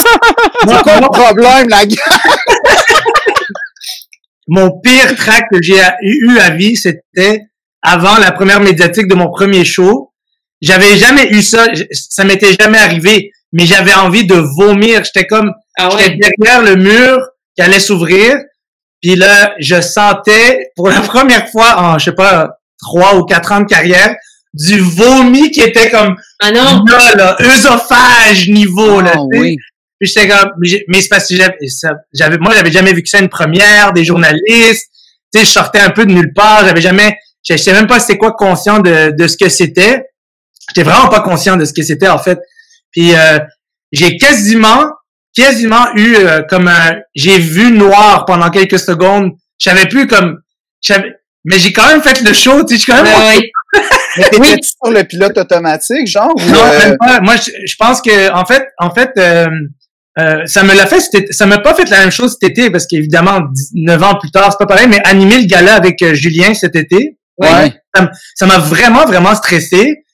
S3: C'est pas le problème, la gars?
S4: Mon pire track que j'ai eu à vie, c'était avant la première médiatique de mon premier show. J'avais jamais eu ça, ça m'était jamais arrivé, mais j'avais envie de vomir. J'étais comme, j'étais derrière le mur qui allait s'ouvrir, puis là, je sentais pour la première fois en, je sais pas, 3 ou 4 ans de carrière, du vomi qui était comme, là, œsophage niveau, là, tu sais.
S1: Oui.
S4: Puis j'étais comme, mais c'est parce que moi, j'avais jamais vu que ça une première, des journalistes, tu sais, je sortais un peu de nulle part, j'étais même pas c'était quoi conscient de ce que c'était. J'étais vraiment pas conscient de ce que c'était, en fait. Puis, j'ai quasiment eu j'ai vu noir pendant quelques secondes. Mais j'ai quand même fait le show, tu sais, je suis quand même...
S3: Mais t'étais-tu sur le pilote automatique, genre?
S4: Non, même pas. Moi, je pense que, en fait, ça m'a pas fait la même chose cet été, parce qu'évidemment, 9 ans plus tard, c'est pas pareil, mais animer le gala avec Julien cet été, ça m'a vraiment, vraiment stressé.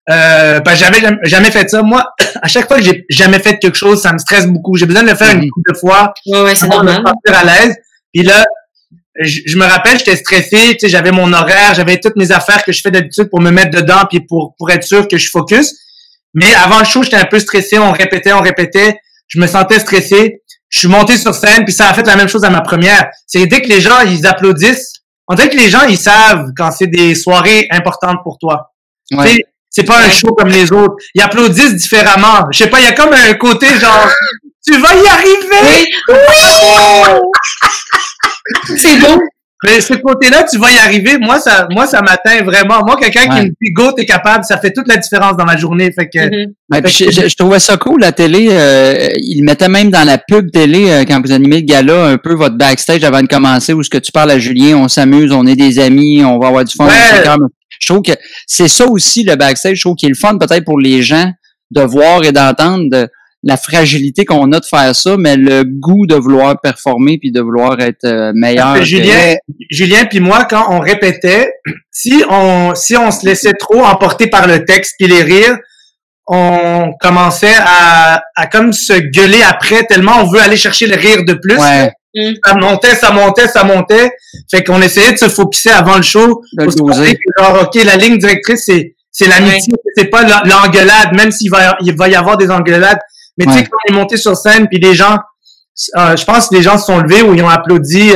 S4: J'avais jamais fait ça. Moi, à chaque fois que j'ai jamais fait quelque chose, ça me stresse beaucoup. J'ai besoin de le faire une couple de fois.
S2: C'est normal.
S4: Pour me sentir à l'aise. Puis là, je me rappelle, j'étais stressé. Tu sais, j'avais mon horaire, j'avais toutes mes affaires que je fais d'habitude pour me mettre dedans, puis pour être sûr que je focus. Mais avant le show, j'étais un peu stressé. On répétait. Je me sentais stressé. Je suis monté sur scène, puis ça a fait la même chose à ma première. C'est dès que les gens, ils applaudissent, on dirait que les gens, ils savent quand c'est des soirées importantes pour toi. Ouais. C'est pas un show comme les autres. Ils applaudissent différemment. Je sais pas, il y a comme un côté genre, tu vas y arriver!
S2: Oui! C'est bon.
S4: Mais ce côté-là, tu vas y arriver. Moi, ça m'atteint vraiment. Moi, quelqu'un qui me dit, go, t'es capable, ça fait toute la différence dans ma journée. Fait que,
S1: je trouvais ça cool, la télé. Ils mettaient même dans la pub télé, quand vous animez le gala, un peu votre backstage avant de commencer, où ce que tu parles à Julien, on s'amuse, on est des amis, on va avoir du fun. Je trouve que c'est ça aussi, le backstage. Je trouve qu'il est le fun peut-être pour les gens de voir et d'entendre la fragilité qu'on a de faire ça, mais le goût de vouloir performer puis de vouloir être meilleur.
S4: Julien puis moi, quand on répétait, si on se laissait trop emporter par le texte puis les rires, on commençait à comme se gueuler après tellement on veut aller chercher le rire de plus.
S1: Ouais.
S4: Ça montait. Fait qu'on essayait de se focusser avant le show. Genre, OK, la ligne directrice, c'est l'amitié, c'est pas l'engueulade, même s'il va y avoir des engueulades. Mais tu sais, quand on est monté sur scène, puis les gens, je pense que les gens se sont levés ou ils ont applaudi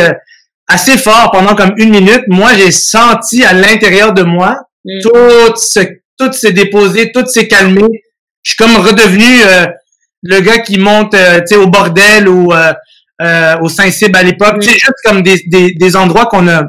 S4: assez fort pendant comme 1 minute. Moi, j'ai senti à l'intérieur de moi, tout s'est déposé, tout s'est calmé. Je suis comme redevenu le gars qui monte tu sais, au bordel ou au Saint-Cybe à l'époque. C'est juste comme des endroits qu'on a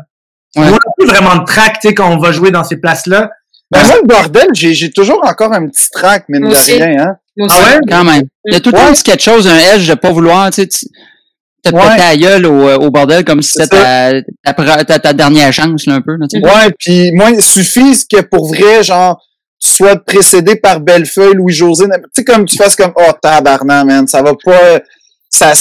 S4: plus vraiment de track, tu sais, quand on va jouer dans ces places-là.
S3: Ben moi, le bordel, j'ai toujours encore un petit track, mine de rien, hein.
S1: Ah ouais? Quand même. Il y a tout le temps quelque chose, un edge de pas vouloir, tu sais, te péter la gueule au bordel comme si c'était ta dernière chance, là, un peu, là, tu sais.
S3: Ouais, puis moi, il suffit que pour vrai, genre, tu sois précédé par Bellefeuille, Louis-José, tu sais, comme tu fasses comme, oh, tabarnak, man, ça va pas, moi,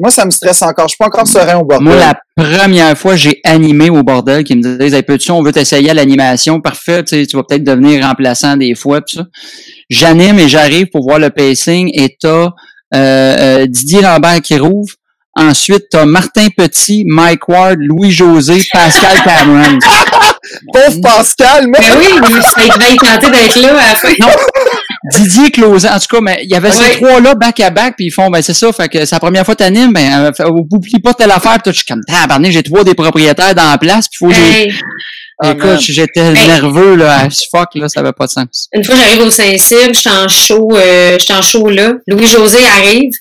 S3: ça me stresse encore. Je suis pas encore serein au bordel.
S1: Moi, la première fois, j'ai animé au bordel, qui me disaient, hey, peux-tu, on veut t'essayer à l'animation. Parfait, tu vas peut-être devenir remplaçant des fois, pis ça. J'anime et j'arrive pour voir le pacing et t'as, Didier Lambert qui rouvre. Ensuite, t'as Martin Petit, Mike Ward, Louis-José, Pascal Cameron.
S3: Pauvre Pascal,
S2: mais oui, il devait tenter d'être là à la fin.
S1: Non. Didier closant, en tout cas, mais il y avait ces trois-là back-à-back, puis ils font, ben c'est ça, fait que c'est la première fois que t'animes, ben oublie pas telle affaire, pis je suis comme, tabarnak, j'ai 3 des propriétaires dans la place, puis faut écoute, j'étais nerveux, là, fuck, là, ça avait pas de sens.
S2: Une fois, j'arrive au Saint-Cybe, j'étais en show là, Louis-José arrive,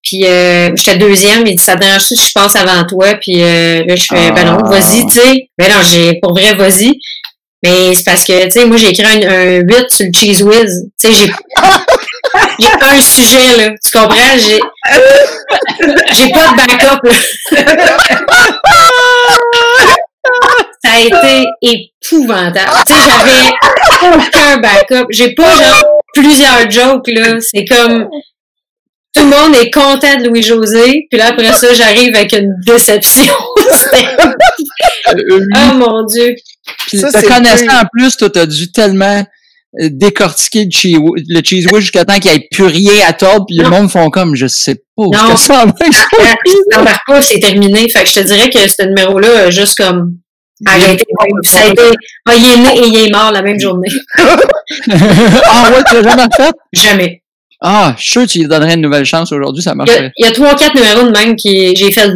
S2: puis j'étais deuxième, il dit, ça dérange que je passe avant toi, puis là, je fais, ben non, vas-y, tu sais, ben non, pour vrai, vas-y. Mais c'est parce que, tu sais, moi, j'ai écrit un 8 sur le Cheese Whiz. Tu sais, j'ai un sujet, là. Tu comprends? J'ai pas de backup, là. Ça a été épouvantable. Tu sais, j'avais aucun backup. J'ai pas, genre, plusieurs jokes, là. C'est comme, tout le monde est content de Louis-José, puis là, après ça, j'arrive avec une déception. Oh mon Dieu.
S1: Puis te connaissant en plus, toi, t'as dû tellement décortiquer le cheese whiz jusqu'à temps qu'il n'y ait plus rien à tordre, puis le monde font comme, je sais pas où
S2: non,
S1: ça va.
S2: n'embarque pas, c'est terminé. Fait que je te dirais que ce numéro-là, juste comme, arrêté. Ça a été, il est né et il est mort la même journée.
S1: Ah ouais, tu l'as jamais fait?
S2: Jamais.
S1: Ah, je suis sûr que tu lui donnerais une nouvelle chance aujourd'hui, ça marcherait.
S2: Il y a 3-4 numéros de même qui, j'ai fait,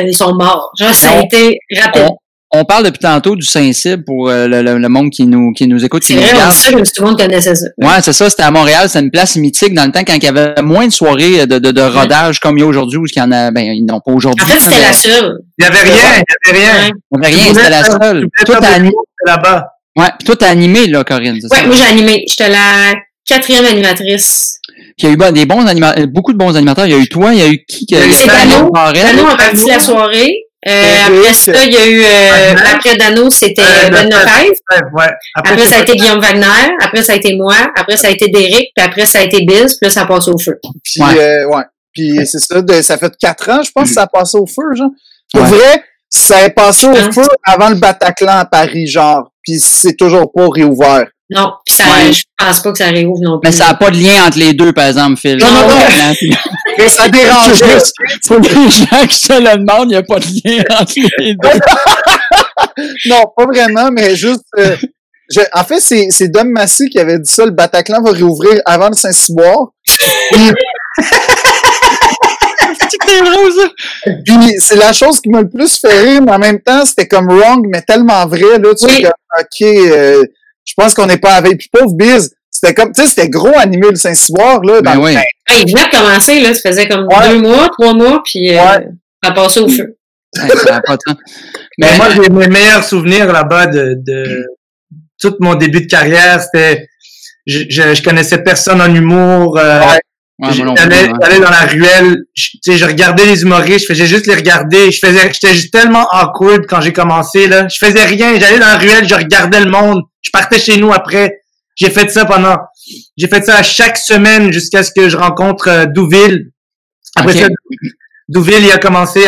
S2: ils sont morts. Genre, ça a été rapide.
S1: On parle depuis tantôt du Saint-Cyr pour le monde qui nous écoute.
S2: C'est vrai, on dit ça comme si tout le monde connaissait ça.
S1: Ouais, c'est ça, c'était à Montréal, c'est une place mythique dans le temps quand il y avait moins de soirées de rodage comme il y a aujourd'hui, ou qu'il y en a, ben, ils n'ont pas aujourd'hui.
S2: En fait, c'était la seule.
S4: Il y avait rien.
S1: Il y avait rien, c'était la seule. Toi, t'as animé
S4: là-bas.
S1: Ouais, puis toi, t'as animé, là, Corinne.
S2: Ouais, moi, j'ai animé. J'étais la 4e animatrice.
S1: Il y a eu beaucoup de bons animateurs. Il y a eu toi, il y a eu qui?
S2: C'est Dano. Dano a parti la soirée. Après ça, il y a eu, après Dano, c'était Ben Lefebvre.
S4: Ouais.
S2: Après, ça a été Guillaume Wagner. Après, ça a été moi. Après, ça a été Derek. Puis après, ça a été Biz. Puis là, ça a passé au feu.
S3: Puis, Puis c'est ça, ça fait 4 ans, je pense, que ça a passé au feu, genre. Pour vrai, ça a passé au feu avant le Bataclan à Paris, genre. Puis c'est toujours pas réouvert.
S2: Non, puis ça, je pense pas que ça réouvre non plus.
S1: Mais ça n'a pas de lien entre les deux, par exemple, Phil.
S2: Non.
S3: Mais ça dérange.
S1: Pour les gens qui se le demandent, il n'y a pas de lien entre les deux.
S3: Non, pas vraiment, mais juste... en fait, c'est Dom Massy qui avait dit ça, le Bataclan va réouvrir avant le Saint-Cyboire.
S1: C'est drôle, ça.
S3: Puis c'est la chose qui m'a le plus fait rire, mais en même temps, c'était comme wrong, mais tellement vrai, là. Tu sais, comme, OK, je pense qu'on n'est pas à veille. Puis pauvre Biz, c'était comme, tu sais, c'était gros animé le Saint-Cyboire, là. Dans
S1: oui.
S2: Il venait de commencer, là. Ça faisait comme 2 mois, 3 mois, puis ça a passé au feu.
S1: Ça n'a pas de temps.
S4: Mais moi, j'ai mes meilleurs souvenirs là-bas de tout mon début de carrière. C'était, je connaissais personne en humour. J'allais dans la ruelle, je regardais les humoristes, je faisais juste les regarder, j'étais juste tellement awkward quand j'ai commencé, là. Je faisais rien, j'allais dans la ruelle, je regardais le monde, je partais chez nous après. J'ai fait ça à chaque semaine jusqu'à ce que je rencontre Douville. Après ça, Douville, il a commencé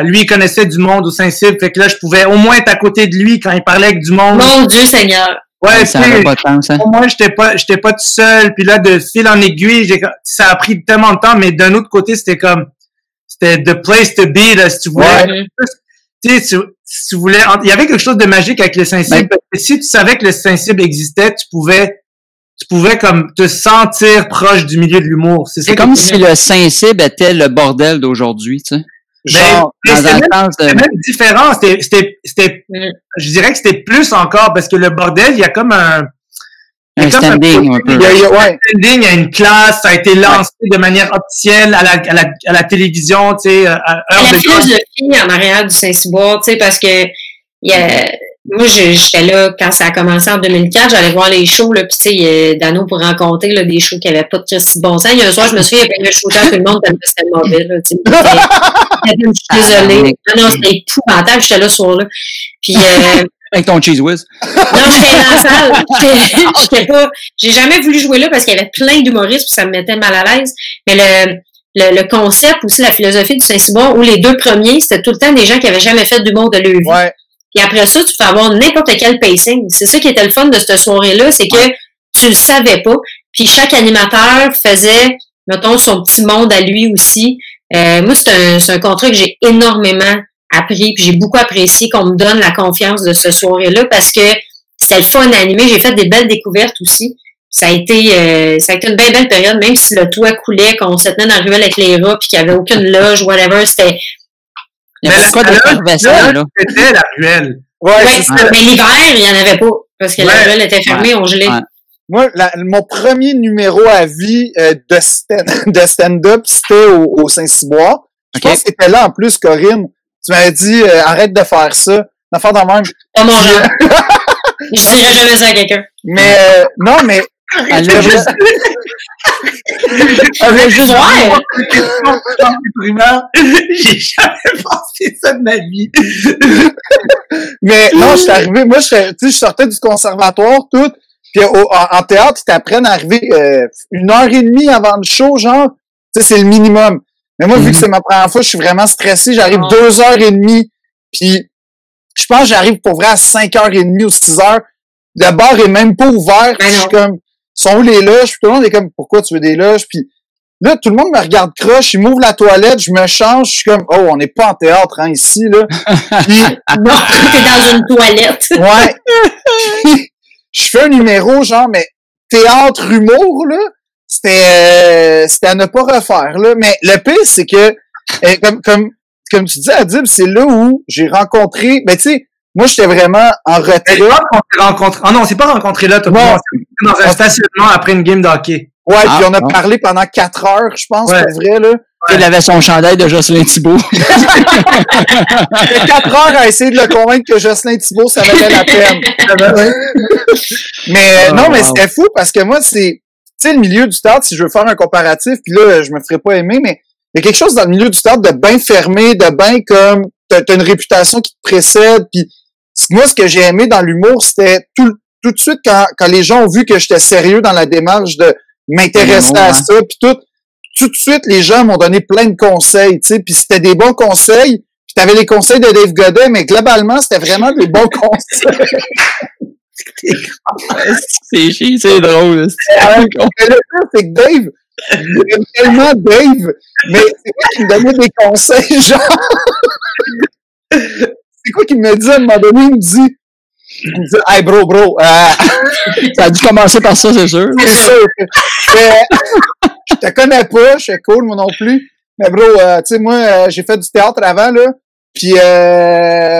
S4: lui, il connaissait du monde au Saint-Cyr, fait que là, je pouvais au moins être à côté de lui quand il parlait avec du monde.
S2: Mon Dieu Seigneur!
S1: Ouais, ça n'avait pas de temps, ça.
S4: Moi, j'étais pas tout seul. Puis là, de fil en aiguille, ça a pris tellement de temps, mais d'un autre côté, c'était the place to be, là, si tu voulais.
S3: Ouais.
S4: Tu sais, si tu voulais, il y avait quelque chose de magique avec le Saint-Cyr. Parce que si tu savais que le Saint-Cyr existait, tu pouvais comme te sentir proche du milieu de l'humour.
S1: C'est comme si le Saint-Cyr était le bordel d'aujourd'hui, tu sais.
S3: Genre,
S4: c'était même différent. Je dirais que c'était plus encore parce que le bordel, il y a comme un
S1: standing un peu.
S4: Il y a un standing, il y a une classe, ça a été lancé de manière officielle à la télévision, tu sais, à
S2: heure de philosophie en arrière du Saint-Cyboire, tu sais, parce que moi, j'étais là quand ça a commencé en 2004, j'allais voir les shows, là, pis tu sais, Dano pour rencontrer, là, des shows qui avaient pas de Christy bon sens. Il y a un soir, je me souviens, il y avait un shooter, tout le monde tellement c'était mauvais, là, tu sais. Je suis désolée. Non, c'était épouvantable, j'étais là ce soir-là. Puis,
S1: avec ton cheese whiz.
S2: Non, j'étais dans la salle. J'ai jamais voulu jouer là parce qu'il y avait plein d'humoristes puis ça me mettait mal à l'aise. Mais le concept aussi, la philosophie du Saint-Cyboire, où les 2 premiers, c'était tout le temps des gens qui avaient jamais fait d'humour de leur vie.
S3: Ouais.
S2: Puis après ça, tu peux avoir n'importe quel pacing. C'est ça qui était le fun de cette soirée-là, c'est que tu le savais pas. Puis chaque animateur faisait, mettons, son petit monde à lui aussi. Moi, c'est un contrat que j'ai énormément appris, puis j'ai beaucoup apprécié qu'on me donne la confiance de ce soirée-là parce que c'était le fun à animer. J'ai fait des belles découvertes aussi. Ça a été une belle période, même si le toit coulait, qu'on se tenait dans la ruelle avec les rats, puis qu'il n'y avait aucune loge, whatever, c'était...
S1: Il y avait quoi d'effervescent, là?
S4: C'était la ruelle.
S2: Ouais, mais l'hiver, il n'y en avait pas, parce que la ruelle était fermée, on gelait.
S3: Moi, mon premier numéro à vie de stand-up, c'était au Saint-Cyboire. Je pense que c'était là en plus, Corinne. Tu m'avais dit, arrête de faire ça. D'en faire de même.
S2: Pas mon genre. Je dirais jamais ça à quelqu'un.
S3: Mais, non, mais
S1: Elle a juste...
S4: J'ai jamais pensé ça de ma vie.
S3: Mais non, je suis arrivé, moi, je sortais du conservatoire, tout, puis en théâtre, ils t'apprennent à arriver 1h30 avant le show, genre, tu sais, c'est le minimum. Mais moi, vu que c'est ma première fois, je suis vraiment stressé, j'arrive 2h30, puis je pense que j'arrive pour vrai à 5h30 ou 6h. Le bar est même pas ouvert, je suis comme, sont où les loges? Puis tout le monde est comme, pourquoi tu veux des loges? Puis là, tout le monde me regarde croche, il m'ouvre la toilette, je me change, je suis comme, oh, on n'est pas en théâtre, hein, ici, là. Puis,
S2: non, t'es dans une toilette.
S3: Ouais. Je fais un numéro, genre, mais théâtre humour, là, c'était à ne pas refaire, là. Mais le pire, c'est que, comme tu dis, Adib, c'est là où j'ai rencontré, ben, tu sais, moi, j'étais vraiment en retrait.
S4: Ah non, on s'est pas rencontrés là, toi. On dans un stationnement après une game de hockey.
S3: Ouais, puis on a parlé pendant 4 heures, je pense, pour vrai, là.
S1: Il avait son chandail de Jocelyn Thibault.
S3: 4 heures à essayer de le convaincre que Jocelyn Thibault, ça valait la peine. Mais non, mais c'était fou parce que moi, c'est, tu sais, le milieu du théâtre, si je veux faire un comparatif, puis là, je me ferais pas aimer, mais il y a quelque chose dans le milieu du théâtre de bien fermé, de bien comme, t'as une réputation qui te précède, puis moi, ce que j'ai aimé dans l'humour, c'était tout de suite quand les gens ont vu que j'étais sérieux dans la démarche de m'intéresser à ça, puis tout de suite, les gens m'ont donné plein de conseils, tu sais, puis c'était des bons conseils, puis t'avais les conseils de Dave Godet, mais globalement, c'était vraiment des bons conseils.
S1: C'est drôle.
S3: Le pire, c'est que Dave, j'aime tellement Dave, mais c'est quoi qui me donnait des conseils, genre... C'est quoi qu'il me dit à un moment donné? Il me dit, hey bro,
S1: ça a dû commencer par ça, c'est sûr.
S3: C'est sûr. Je te connais pas, je suis cool, moi non plus. Mais bro, tu sais, moi, j'ai fait du théâtre avant, là. Puis,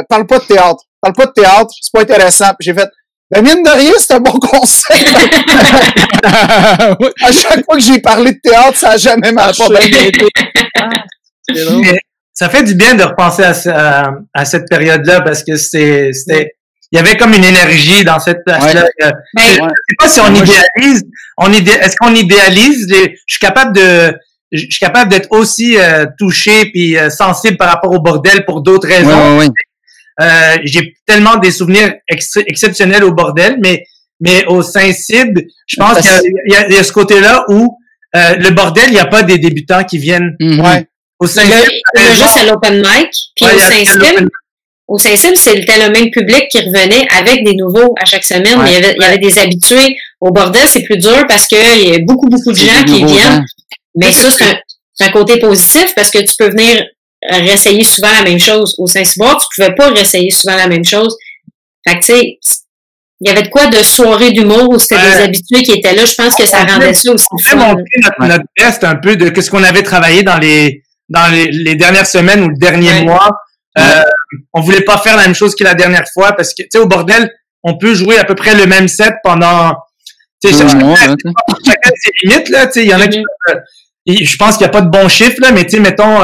S3: parle pas de théâtre, c'est pas intéressant. Puis j'ai fait, ben mine de rien, c'est un bon conseil. À chaque fois que j'ai parlé de théâtre, ça a jamais marché.
S4: C'est drôle. Ça fait du bien de repenser à cette période-là parce que il y avait comme une énergie dans cette place-là. Ouais. Je sais pas si on idéalise. Est-ce qu'on idéalise je suis capable d'être aussi touché puis sensible par rapport au bordel pour d'autres raisons.
S1: Ouais.
S4: J'ai tellement des souvenirs exceptionnels au bordel, mais au Saint-Cybe, je pense qu'il y a ce côté-là où le bordel, il n'y a pas des débutants qui viennent.
S3: Ouais.
S4: Au Saint-Cybe,
S2: il y a juste à l'open mic, puis au Saint-Cybe, c'était le même public qui revenait avec des nouveaux à chaque semaine. Ouais. Il y avait des habitués. Au bordel, c'est plus dur parce qu'il y a beaucoup de gens qui viennent. Mais ça, c'est un côté positif parce que tu peux venir réessayer souvent la même chose. Au Saint-Cyboire, tu pouvais pas réessayer souvent la même chose. Fait que, tu sais, il y avait de quoi de soirée d'humour où c'était des habitués qui étaient là. Je pense que ça rendait ça aussi fun.
S4: On a montré notre test un peu de ce qu'on avait travaillé dans les dernières semaines ou le dernier mois. On voulait pas faire la même chose que la dernière fois parce que, tu sais, au bordel, on peut jouer à peu près le même set pendant, tu sais, chacun ses limites, là, tu sais, il y en a qui, je pense qu'il y a pas de bon chiffre, là, mais tu sais, mettons,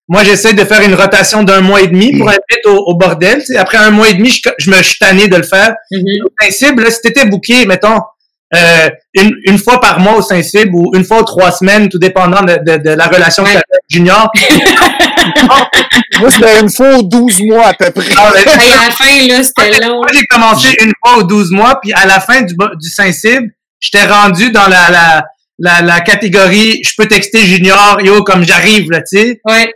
S4: moi, j'essaie de faire une rotation d'1 mois et demi pour être vite au bordel, tu sais. Après 1 mois et demi, je me suis tanné de le faire. Au Saint-Cybe, là, si t'étais booké, mettons, une fois par mois au Saint-Cybe ou une fois aux 3 semaines, tout dépendant de la relation que tu as avec Junior.
S3: Moi, c'était une fois aux 12 mois à peu près.
S2: À la fin, là, c'était long.
S4: Moi, j'ai commencé une fois aux 12 mois, puis à la fin du Saint-Cybe, j'étais rendu dans la catégorie je peux texter Junior, yo, comme j'arrive, là, tu sais.
S2: Ouais.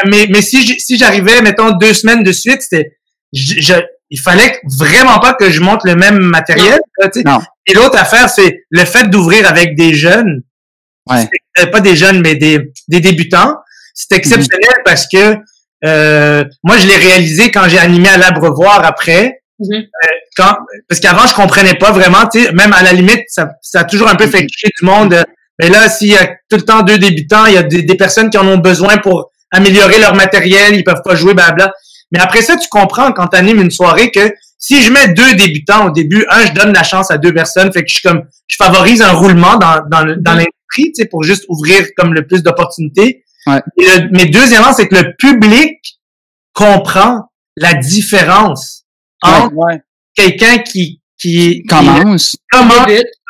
S4: Mais si j'arrivais, mettons, 2 semaines de suite, c'était il fallait vraiment pas que je monte le même matériel. Là, et l'autre affaire, c'est le fait d'ouvrir avec des jeunes.
S1: Ouais.
S4: Pas des jeunes, mais des débutants. C'est exceptionnel parce que moi, je l'ai réalisé quand j'ai animé à l'Abreuvoir après. Parce qu'avant, je comprenais pas vraiment. Tu sais, même à la limite, ça a toujours un peu fait cliché du monde. Mais là, s'il y a tout le temps 2 débutants, il y a des personnes qui en ont besoin pour améliorer leur matériel, ils peuvent pas jouer, blabla. Mais après ça, tu comprends quand tu animes une soirée que si je mets 2 débutants au début, je donne la chance à 2 personnes, fait que je favorise un roulement dans l'industrie, tu sais, pour juste ouvrir comme le plus d'opportunités.
S1: Ouais.
S4: Mais deuxièmement, c'est que le public comprend la différence entre quelqu'un qui
S1: commence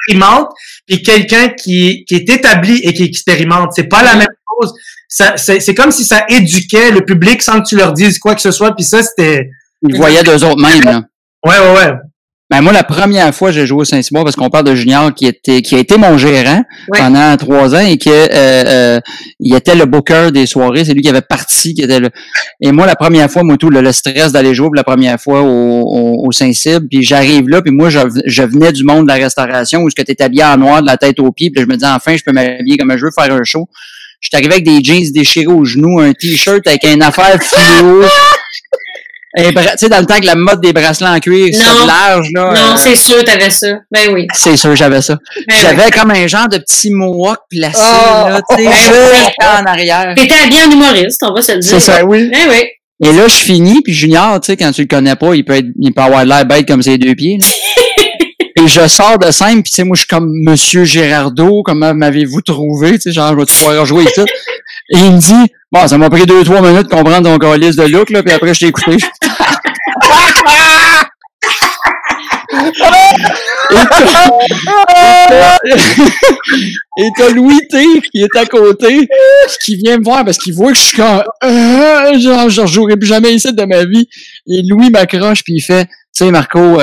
S4: expérimente, puis quelqu'un qui est établi et qui expérimente. C'est pas la même chose. C'est comme si ça éduquait le public sans que tu leur dises quoi que ce soit, puis ça, c'était...
S1: Ils voyaient d'eux autres même, là.
S4: Ouais.
S1: Ben moi, la première fois j'ai joué au Saint-Cyboire, parce qu'on parle de Junior qui a été mon gérant pendant 3 ans et que il était le booker des soirées, c'est lui qui avait parti, qui était et moi, la première fois, moi tout, le stress d'aller jouer pour la première fois au Saint-Cyb, puis j'arrive là, puis moi, je venais du monde de la restauration où ce que t'es habillé en noir de la tête aux pieds, puis je me disais enfin, je peux m'habiller comme je veux, faire un show. J'étais arrivé avec des jeans déchirés aux genoux, un t-shirt avec une affaire fluo. Tu sais, dans le temps que la mode des bracelets en cuir, c'est large, là.
S2: Non, c'est sûr, t'avais ça. Ben oui.
S1: C'est sûr, j'avais ça.
S2: Ben
S1: j'avais comme un genre de petit mohawk placé, là, tu sais, en arrière.
S2: T'étais habillé en humoriste, on va se le dire.
S1: C'est ça,
S3: oui.
S2: Ben oui.
S1: Et là, je finis, puis Junior, tu sais, quand tu le connais pas, il peut avoir l'air bête comme ses 2 pieds, là. Et je sors de scène, puis tu sais, moi, je suis comme Monsieur Gérardo, comment m'avez-vous trouvé, tu sais, genre, je vais te pouvoir jouer et tout. Et il me dit, bon, ça m'a pris 2-3 minutes de comprendre ton calice de look, là, puis après, je t'ai écouté. Et t'as Louis T qui est à côté, qui vient me voir parce qu'il voit que je suis comme genre je jouerai plus jamais ici de ma vie. Et Louis m'accroche puis il fait, tu sais Marco,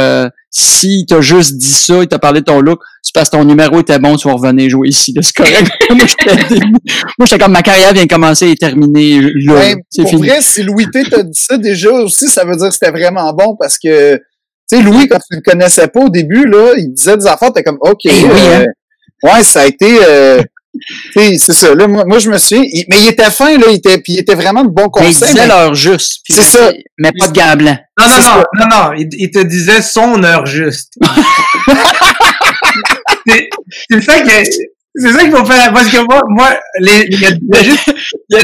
S1: si t'as juste dit ça, il t'a parlé de ton look, c'est parce que ton numéro était bon, tu vas revenir jouer ici, là, c'est correct. Moi j'étais comme ma carrière vient de commencer et terminer là.
S3: Ouais,
S1: c'est
S3: pour
S1: fini.
S3: vrai, si Louis T t'a dit ça déjà aussi, ça veut dire que c'était vraiment bon parce que tu sais, Louis, quand tu le connaissais pas au début, là, il disait des affaires, t'es comme, OK. Ouais, ça a été, tu sais, c'est ça. Là, moi, je me souviens, mais il était fin, là, il était vraiment de bons conseils.
S1: Mais il disait l'heure juste.
S3: C'est ça.
S1: Mais pas de gants blancs.
S4: Non, il te disait son heure juste. c'est ça qu'il faut faire, parce que moi, il y a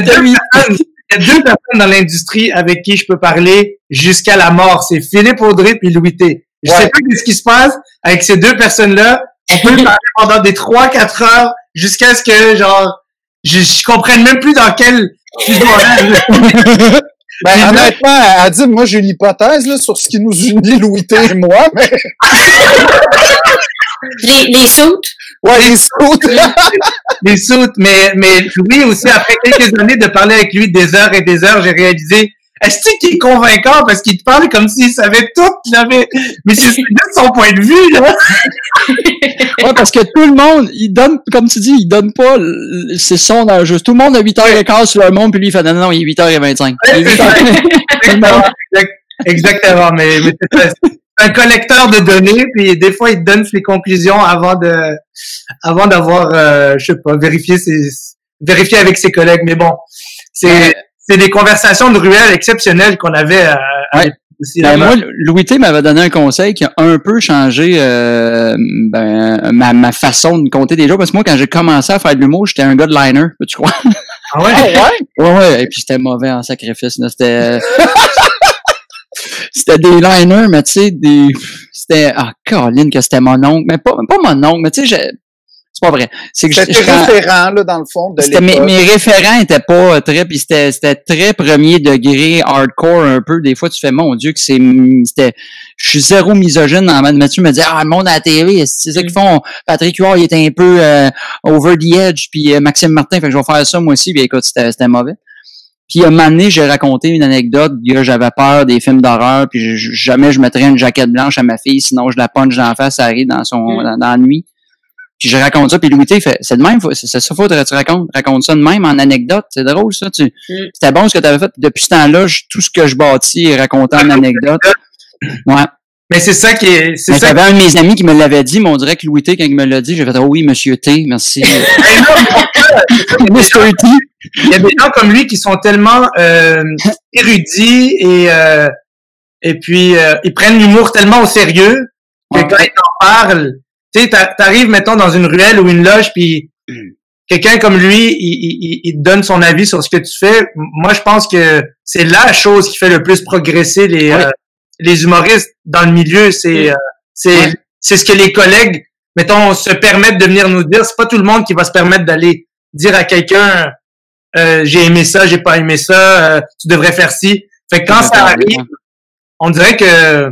S4: deux personnes dans l'industrie avec qui je peux parler jusqu'à la mort. C'est Philippe Audrey puis Louis T. Je sais pas ce qui se passe avec ces deux personnes-là. On peut parler pendant des 3-4 heures jusqu'à ce que, genre, je comprenne même plus dans quel
S3: Ben, honnêtement, Adib, moi, j'ai une hypothèse, là, sur ce qui nous unit, Louis T et moi, mais...
S2: Les soutes?
S3: Ouais, les soutes.
S4: Les soutes, mais Louis aussi, après quelques années de parler avec lui des heures et des heures, j'ai réalisé, est-ce qu'il est convaincant parce qu'il te parle comme s'il savait tout, mais c'est juste son point de vue, là.
S1: Ouais, parce que tout le monde, il donne, comme tu dis, il donne pas, c'est son âge juste. Tout le monde a 8h15 sur le monde, puis lui, il fait non, il est 8h25.
S4: Exactement, mais c'est un collecteur de données, puis des fois, il te donne ses conclusions avant d'avoir, je sais pas, vérifier avec ses collègues, mais bon, c'est des conversations de ruelle exceptionnelles qu'on avait aussi.
S1: Moi, Louis T m'avait donné un conseil qui a un peu changé ma façon de compter des jours. Parce que moi, quand j'ai commencé à faire de l'humour, j'étais un gars de liner, peux-tu croire?
S4: Ah ouais?
S1: Ouais. Et puis j'étais mauvais en sacrifice. Là. C'était des liners, mais tu sais, c'était Caroline, que c'était mon oncle. Mais pas mon oncle, mais tu sais, c'est pas vrai. C'est que
S3: c'était référent, là, dans le fond, de l'époque.
S1: Mes référents étaient pas très, puis c'était très premier degré, hardcore un peu. Des fois, tu fais, mon Dieu, je suis zéro misogyne. Mathieu me disait, le monde à la télé, c'est ça qu'ils font. Patrick Huard, il était un peu over the edge, puis Maxime Martin, fait que je vais faire ça moi aussi. Puis écoute, c'était mauvais. Puis un moment donné, j'ai raconté une anecdote, j'avais peur des films d'horreur, puis jamais je mettrais une jaquette blanche à ma fille, sinon je la punch dans la face, ça arrive dans la nuit. Puis je raconte ça, puis Louis T fait, c'est de même, c'est ça, faudrait que tu racontes ça de même en anecdote, c'est drôle ça, c'était bon ce que tu avais fait, puis depuis ce temps-là, tout ce que je bâtis est raconté en anecdote. Ouais.
S4: Mais c'est ça qui est,
S1: mais j'avais un de mes amis qui me l'avait dit, mais on dirait que Louis T, quand il me l'a dit, j'ai fait, oh oui, monsieur T, merci.
S4: Mr. T. Il y a des gens comme lui qui sont tellement érudits et puis ils prennent l'humour tellement au sérieux que quand ils en parlent, tu sais, t'arrives mettons dans une ruelle ou une loge puis quelqu'un comme lui, il te donne son avis sur ce que tu fais. Moi, je pense que c'est la chose qui fait le plus progresser les humoristes dans le milieu. C'est ce que les collègues, mettons, se permettent de venir nous dire. C'est pas tout le monde qui va se permettre d'aller dire à quelqu'un j'ai aimé ça, j'ai pas aimé ça, tu devrais faire ci. Fait que quand ça arrive, on dirait que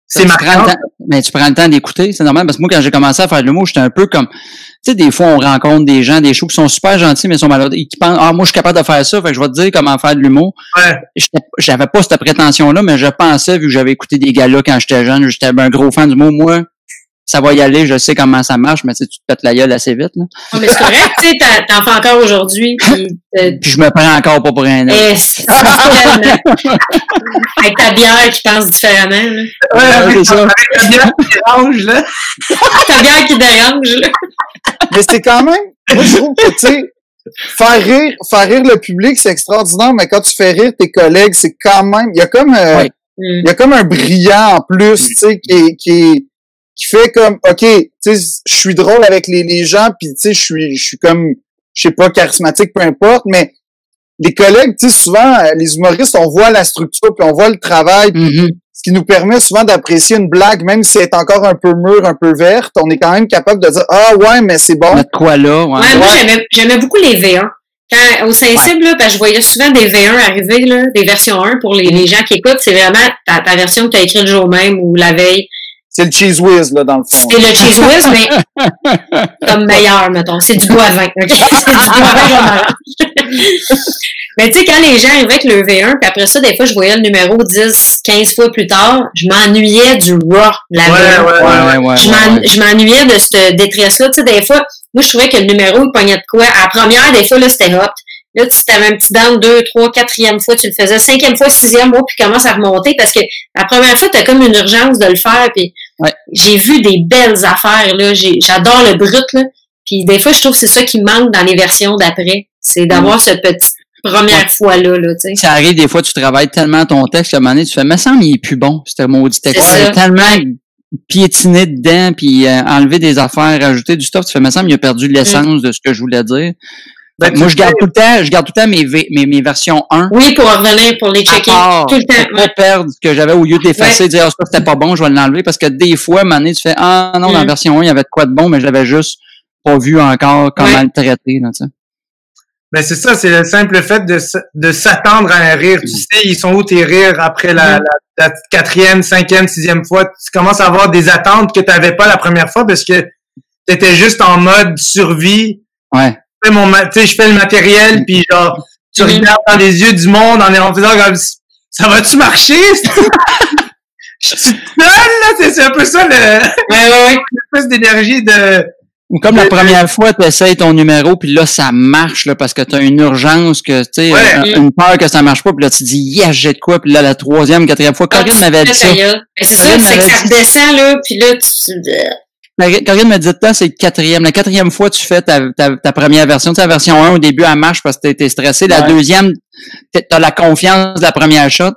S4: c'est marquant.
S1: mais tu prends le temps d'écouter, c'est normal, parce que moi, quand j'ai commencé à faire de l'humour, j'étais un peu comme, tu sais, des fois, on rencontre des gens, des shows qui sont super gentils, mais sont malades, et qui pensent, moi, je suis capable de faire ça, fait que je vais te dire comment faire de l'humour.
S4: Ouais.
S1: J'avais pas cette prétention-là, mais je pensais, vu que j'avais écouté des gars-là quand j'étais jeune, j'étais un gros fan d'humour, moi, ça va y aller, je sais comment ça marche, mais tu te pètes la gueule assez vite, là.
S2: Oh, mais c'est correct, tu sais, t'en fais encore aujourd'hui,
S1: puis je me prends encore pas pour un homme.
S2: Avec ta bière qui pense différemment, là.
S4: Ouais, c'est ça. Avec ta bière qui dérange, là.
S2: Ta bière qui dérange, là.
S3: Mais c'est quand même, moi, je trouve que, tu sais, faire rire le public, c'est extraordinaire, mais quand tu fais rire tes collègues, c'est quand même, il y a comme un brillant en plus, tu sais, qui fait comme, OK, tu sais, je suis drôle avec les gens, puis tu sais, je suis comme, je sais pas, charismatique, peu importe, mais les collègues, tu sais, souvent, les humoristes, on voit la structure, puis on voit le travail, ce qui nous permet souvent d'apprécier une blague, même si elle est encore un peu mûre, un peu verte, on est quand même capable de dire, ah ouais, mais c'est bon.
S1: Mettre quoi là?
S2: Ouais, moi, j'aimais beaucoup les V1. Quand, au Sensible, là, parce que je voyais souvent des V1 arriver, là, des versions 1 pour les gens qui écoutent, c'est vraiment ta version que tu as écrite le jour même ou la veille.
S3: C'est le Cheese Whiz, là, dans le fond.
S2: C'est le Cheese Whiz, mais comme meilleur, mettons. C'est du bois-vin, OK? C'est du bois-vin, mais tu sais, quand les gens arrivaient avec le V1, puis après ça, des fois, je voyais le numéro 10, 15 fois plus tard, je m'ennuyais du raw de la je m'ennuyais de cette détresse-là. Tu sais, des fois, moi, je trouvais que le numéro, il pognait de quoi. À la première, des fois, là, c'était hot. Là, tu avais un petit down 2, 3, 4e fois, tu le faisais, 5e fois, 6e fois, puis commence à remonter parce que la première fois, t'as comme une urgence de le faire, puis j'ai vu des belles affaires, là. J'adore le brut, là. Puis des fois, je trouve que c'est ça qui manque dans les versions d'après. C'est d'avoir ce petit première fois-là, là, tu sais.
S1: Ça arrive, des fois, tu travailles tellement ton texte qu'à un moment donné, tu fais, mais ça, il est plus bon, ce maudit texte. C'est tellement piétiner dedans, puis enlever des affaires, rajouter du stuff, tu fais, mais ça, il a perdu l'essence de ce que je voulais dire. Ben, moi, je garde tout le temps mes versions 1.
S2: Oui, pour revenir, pour les checker tout le temps.
S1: Pour pas perdre ce que j'avais au lieu d'effacer, dire, ça, c'était pas bon, je vais l'enlever, parce que des fois, à un moment donné, tu fais, ah, non, dans la version 1, il y avait de quoi de bon, mais j'avais juste pas vu encore comment le traiter, là, tu sais.
S4: Ben, c'est ça, c'est le simple fait de s'attendre à un rire. Tu sais, ils sont où tes rires après la 4e, 5e, 6e fois. Tu commences à avoir des attentes que t'avais pas la première fois parce que t'étais juste en mode survie.
S1: Ouais.
S4: Tu sais, je fais le matériel, puis genre, tu regardes dans les yeux du monde en faisant comme, ça va-tu marcher? Je suis seul, là? C'est un peu ça, une espèce d'énergie de...
S1: Ou comme la première fois, tu essayes ton numéro, puis là, ça marche, là, parce que tu as une urgence, que tu sais, une peur que ça marche pas, puis là, tu dis, yes, j'ai de quoi, puis là, la 3e, 4e fois, Corinne m'avait dit ça.
S2: C'est ça, c'est que ça redescend, là, puis là,
S1: Corinne me dit de temps, c'est le 4e. La 4e fois, tu fais ta première version. Tu sais, la version 1, au début, elle marche parce que t'es stressé. La 2e, t'as la confiance de la première shot.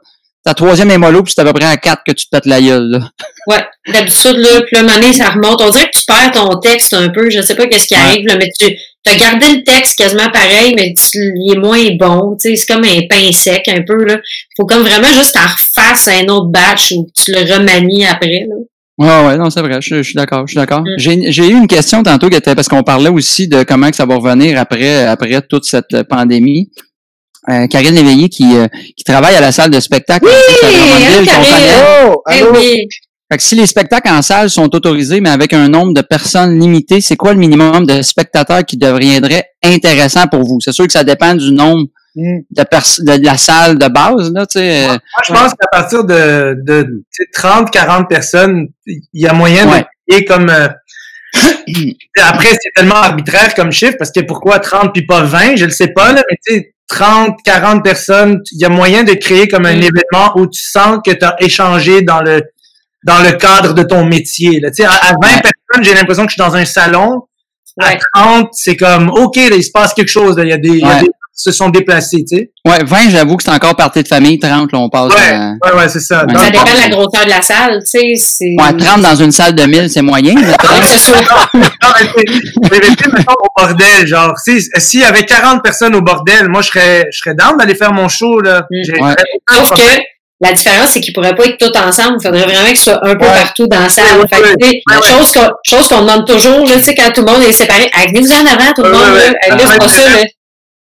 S1: Ta 3e est mollo, puis c'est à peu près à 4 que tu te pètes la gueule, là. Ouais.
S2: D'habitude, là, puis là, mané, ça remonte. On dirait que tu perds ton texte un peu. Je sais pas qu'est-ce qui arrive, là, mais tu as gardé le texte quasiment pareil, mais il est moins bon. Tu sais, c'est comme un pain sec, un peu, là. Faut comme vraiment juste t'en refasses un autre batch ou tu le remanies après, là.
S1: Ouais, non, c'est vrai, je suis d'accord. J'ai eu une question tantôt qui était parce qu'on parlait aussi de comment que ça va revenir après toute cette pandémie. Karine Léveillé qui travaille à la salle de spectacle.
S2: Oui,
S1: oui. Fait que si les spectacles en salle sont autorisés, mais avec un nombre de personnes limité, c'est quoi le minimum de spectateurs qui deviendrait intéressant pour vous? C'est sûr que ça dépend du nombre de la salle de base, là, tu sais.
S4: Moi, je pense qu'à partir de 30, 40 personnes, il y a moyen de créer comme, après, c'est tellement arbitraire comme chiffre, parce que pourquoi 30 puis pas 20, je le sais pas, là, mais tu sais, 30, 40 personnes, il y a moyen de créer comme un événement où tu sens que tu as échangé dans le cadre de ton métier, là. Tu sais, à 20 personnes, j'ai l'impression que je suis dans un salon. À 30, c'est comme, OK, là, il se passe quelque chose, là. Il y a des se sont déplacés, tu sais.
S1: Ouais, 20, j'avoue que c'est encore partie de famille. 30, là, on passe
S4: ouais, c'est ça.
S2: Ouais. Ça dépend de la grosseur de la salle, tu sais.
S1: Ouais, 30 dans une salle de 1000, c'est moyen.
S2: C'est sûr.
S4: Mais mettons, au bordel, genre, s'il y avait 40 personnes au bordel, moi, je serais down d'aller faire mon show, là.
S2: Sauf que la différence, c'est qu'ils pourraient pas être tous ensemble. Il faudrait vraiment qu'ils soient un peu partout dans la salle. Chose qu'on demande toujours, là, tu sais, quand tout le monde est séparé. Venez-vous en avant, tout le monde, là. C'est pas ça, là.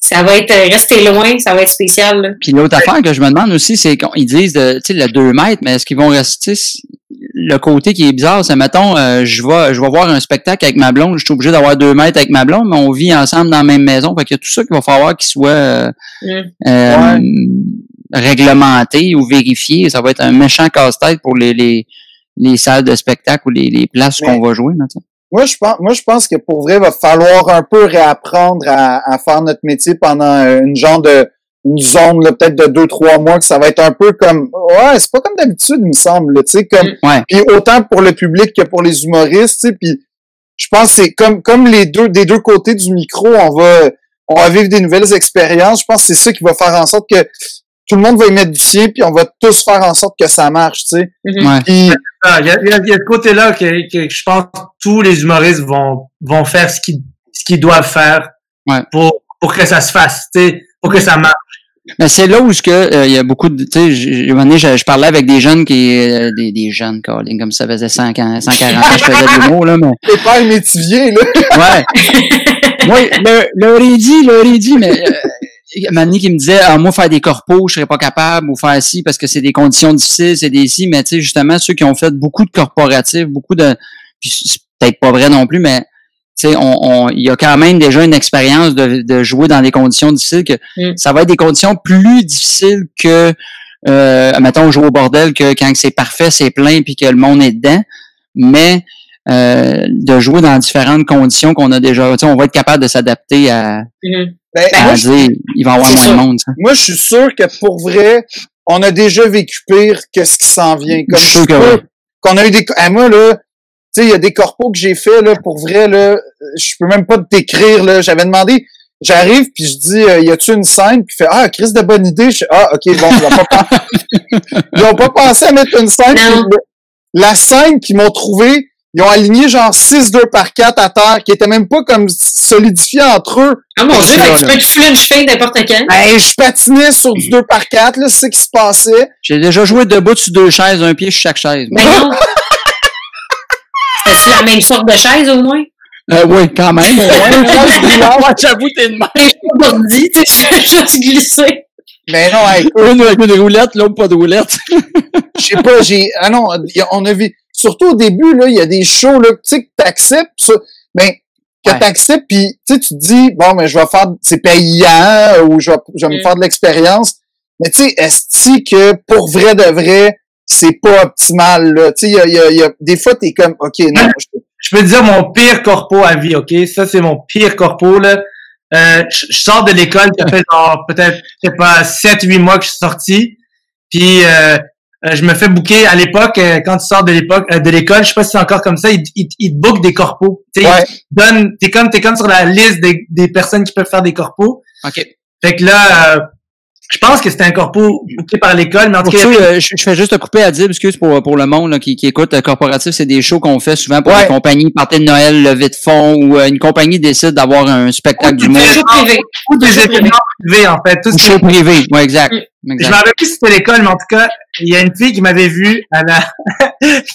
S2: Ça va être rester loin, ça va être spécial, là.
S1: Puis l'autre affaire que je me demande aussi, c'est qu'ils disent tu sais, le 2 mètres, mais est-ce qu'ils vont rester le côté qui est bizarre, c'est, mettons, je vais voir un spectacle avec ma blonde, je suis obligé d'avoir 2 mètres avec ma blonde, mais on vit ensemble dans la même maison. Fait qu'il y a tout ça qu'il va falloir qu'il soit réglementé ou vérifié. Ça va être un méchant casse-tête pour les salles de spectacle ou les places qu'on va jouer, maintenant.
S3: Moi, je pense que pour vrai, il va falloir un peu réapprendre à faire notre métier pendant une zone, là, peut-être de 2-3 mois, que ça va être un peu comme, ouais, c'est pas comme d'habitude, il me semble, tu sais, comme, puis autant pour le public que pour les humoristes, tu sais, puis je pense que c'est comme des deux côtés du micro, on va vivre des nouvelles expériences. Je pense que c'est ça qui va faire en sorte que tout le monde va y mettre du sien, puis on va tous faire en sorte que ça marche, tu sais.
S4: Puis, il y a ce côté-là que je pense que tous les humoristes vont faire ce qu'ils doivent faire pour que ça se fasse, tu sais, pour que ça marche.
S1: Mais c'est là où il y a beaucoup de, tu sais, je parlais avec des jeunes des jeunes, Colin, comme ça faisait 140 ans, je faisais de l'humour, là, mais.
S3: C'est pas un métivier, là.
S1: Ouais. Moi, leur ai dit, mais, Manny qui me disait, moi, faire des corpos, je serais pas capable, ou faire ci, parce que c'est des conditions difficiles, c'est des ci, mais tu sais, justement, ceux qui ont fait beaucoup de corporatifs, puis c'est peut-être pas vrai non plus, mais, tu sais, il y a quand même déjà une expérience de jouer dans des conditions difficiles que ça va être des conditions plus difficiles que, mettons, jouer au bordel que quand c'est parfait, c'est plein puis que le monde est dedans. Mais, de jouer dans différentes conditions qu'on a déjà, tu sais, on va être capable de s'adapter à dire, il va y avoir moins de monde. Ça.
S3: Moi, je suis sûr que pour vrai, on a déjà vécu pire que ce qui s'en vient. Comme je suis sûr qu'on a eu moi, là, tu sais, il y a des corpos que j'ai fait, là, pour vrai, là, je peux même pas te décrire, là. J'avais demandé, j'arrive, puis je dis, y a-tu une scène? Puis il fait, Chris de bonne idée. Je fais, ok, bon, ils ont pas pensé à mettre une scène. La scène qu'ils m'ont trouvée, ils ont aligné genre 6 2x4 à terre, qui étaient même pas comme solidifiés entre eux.
S2: Ah mon Dieu, tu peux te fluncher n'importe quand.
S3: Je patinais sur du 2x4, là, c'est ce qui se passait.
S1: J'ai déjà joué debout sur 2 chaises, un pied sur chaque chaise.
S2: Mais non. C'était-tu la même sorte de chaise, au moins?
S1: Oui, quand même. J'avoue, t'es de même.
S2: Tu sais, juste glisser.
S3: Mais non,
S1: une avec une roulette, l'autre pas de roulette.
S3: Je sais pas, on a vu, surtout au début, là, il y a des shows, là, tu sais, que t'acceptes ça, t'acceptes, pis, tu sais, tu te dis, bon, mais je vais faire, c'est payant, ou je vais me faire de l'expérience. Mais tu sais, est-ce que, pour vrai de vrai, c'est pas optimal, là. Tu sais, il y a, des fois, t'es comme, ok, non.
S4: Je peux te dire mon pire corpo à vie, ok? Ça, c'est mon pire corpo, là. Je sors de l'école, ça fait genre, peut-être, je sais pas, 7-8 mois que je suis sorti. Puis, je me fais booker à l'époque, quand tu sors de l'école, je sais pas si c'est encore comme ça, ils te bookent des corpos. Tu sais, t'es comme sur la liste des personnes qui peuvent faire des corpos.
S1: OK.
S4: Fait que là, je pense que c'était un corpo booké par l'école, mais en tout cas...
S1: je fais juste te couper à dire, excuse pour le monde là, qui écoute, corporatif, c'est des shows qu'on fait souvent pour des compagnies, parties de Noël, levée de fonds, ou une compagnie décide d'avoir un spectacle d'humour.
S4: Ou des événements privés, en fait.
S1: Des shows privés, oui, exact.
S4: Je m'en rappelle plus si c'était l'école, mais en tout cas, il y a une fille qui m'avait vu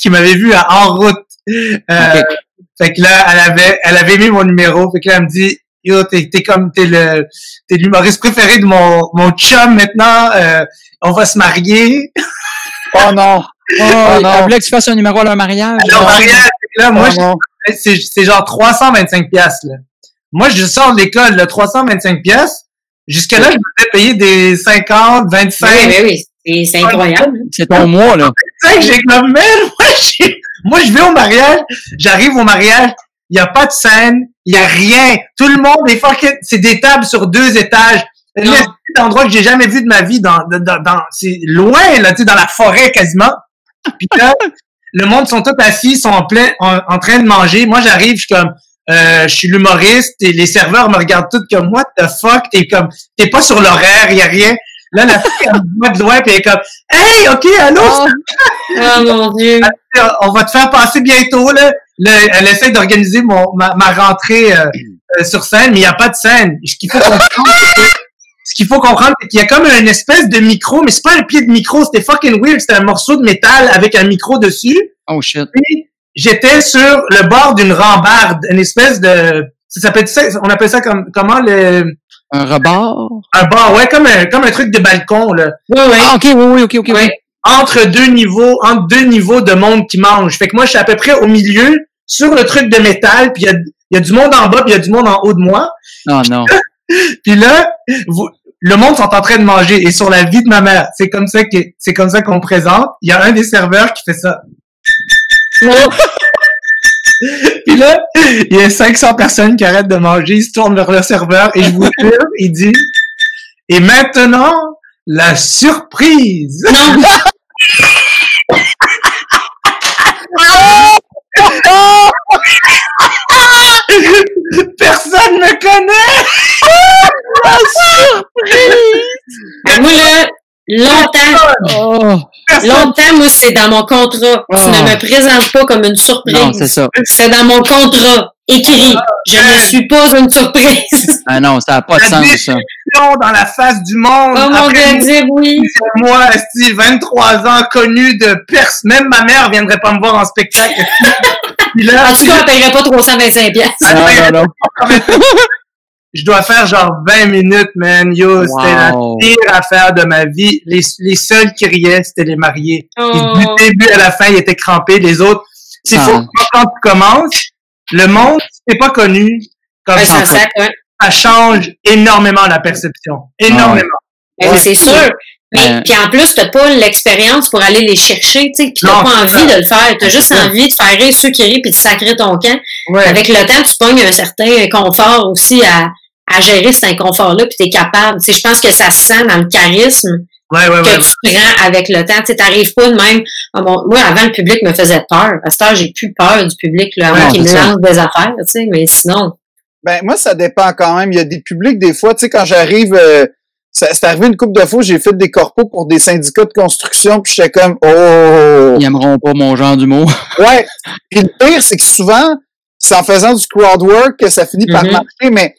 S4: qui m'avait vu En Route. Fait que là, elle avait mis mon numéro, fait que là, elle me dit, yo, t'es l'humoriste préféré de mon chum maintenant, on va se marier.
S3: Oh non!
S1: Elle voulait que tu fasses un numéro à leur mariage.
S4: Alors, mariage, là, moi, c'est genre 325 piastres, là. Moi, je sors de l'école, là, 325 piastres. Jusqu'à là, je me fais payer des 50, 25.
S2: Oui, c'est incroyable.
S1: C'est ton mois, là.
S4: C'est ça que j'ai comme, moi, je vais au mariage, j'arrive au mariage, il n'y a pas de scène, il n'y a rien. Tout le monde est fucking, c'est des tables sur 2 étages. C'est un endroit que j'ai jamais vu de ma vie c'est loin, là, tu sais, dans la forêt quasiment. Puis là, le monde sont tous assis, sont en train de manger. Moi, j'arrive, je suis comme, je suis l'humoriste et les serveurs me regardent tous comme, what the fuck? T'es pas sur l'horaire, il y a rien. Là, la fille, elle me voit de loin pis elle est comme, hey, ok, allô?
S2: Oh mon Dieu.
S4: On va te faire passer bientôt, là. Elle essaie d'organiser ma rentrée, sur scène, mais il n'y a pas de scène. Ce qu'il faut comprendre, c'est qu'il y a comme une espèce de micro, mais c'est pas un pied de micro, c'était fucking weird, c'était un morceau de métal avec un micro dessus.
S1: Oh shit.
S4: Puis, j'étais sur le bord d'une rambarde, une espèce de, on appelle ça comment
S1: un rebord?
S4: Un bar, ouais, comme un truc de balcon, là.
S2: Oui.
S1: Ah, ok.
S4: Ouais. entre deux niveaux de monde qui mange. Fait que moi, je suis à peu près au milieu, sur le truc de métal, puis il y a du monde en bas, puis il y a du monde en haut de moi.
S1: Oh non.
S4: Puis là, le monde sont en train de manger, et sur la vie de ma mère, c'est comme ça qu'on me présente. Il y a un des serveurs qui fait ça. Puis là, il y a 500 personnes qui arrêtent de manger, ils se tournent vers le serveur, et je vous jure, il dit, et maintenant, la surprise!
S2: Non!
S4: Personne me connaît! La surprise!
S2: Moi, là, longtemps, moi, c'est dans mon contrat. Tu ne me présentes pas comme une surprise.
S1: Non, c'est ça.
S2: C'est dans mon contrat. Écrit. Je ne suis pas une surprise.
S1: Ah non, ça n'a pas de sens, ça.
S4: Dans la face du monde.
S2: Oh mon Dieu, oui.
S4: Moi, 23 ans, connu de personne. Même ma mère viendrait pas me voir en spectacle.
S2: Là, en tout cas, elle ne paierait pas 325 $.
S1: Non.
S4: Je dois faire genre 20 minutes, man. Yo, c'était la pire affaire de ma vie. Les seuls qui riaient, c'était les mariés.
S2: Oh.
S4: Du début à la fin, ils étaient crampés. Les autres, c'est fou quand tu commences, le monde, si t'es pas connu, comme ça change énormément la perception. Énormément.
S2: C'est sûr. Puis en plus, t'as pas l'expérience pour aller les chercher, tu sais, puis t'as pas envie de le faire. T'as juste envie de faire rire ceux qui rient puis de sacrer ton camp. Ouais. Avec le temps, tu pognes un certain confort aussi à gérer cet inconfort-là, puis t'es capable. Tu sais, je pense que ça se sent dans le charisme que tu prends avec le temps. Tu sais, t'arrives pas de même. Moi, avant, le public me faisait peur. À cette heure, j'ai plus peur du public, là, avant qu'il me lance des affaires, tu sais, mais sinon.
S3: Ben, moi, ça dépend quand même. Il y a des publics, des fois, tu sais, quand j'arrive, c'est arrivé une couple de fois, j'ai fait des corpos pour des syndicats de construction, puis j'étais comme,
S1: Ils aimeront pas mon genre d'humour.
S3: Ouais. Puis le pire, c'est que souvent, c'est en faisant du crowd work que ça finit par marcher, mais,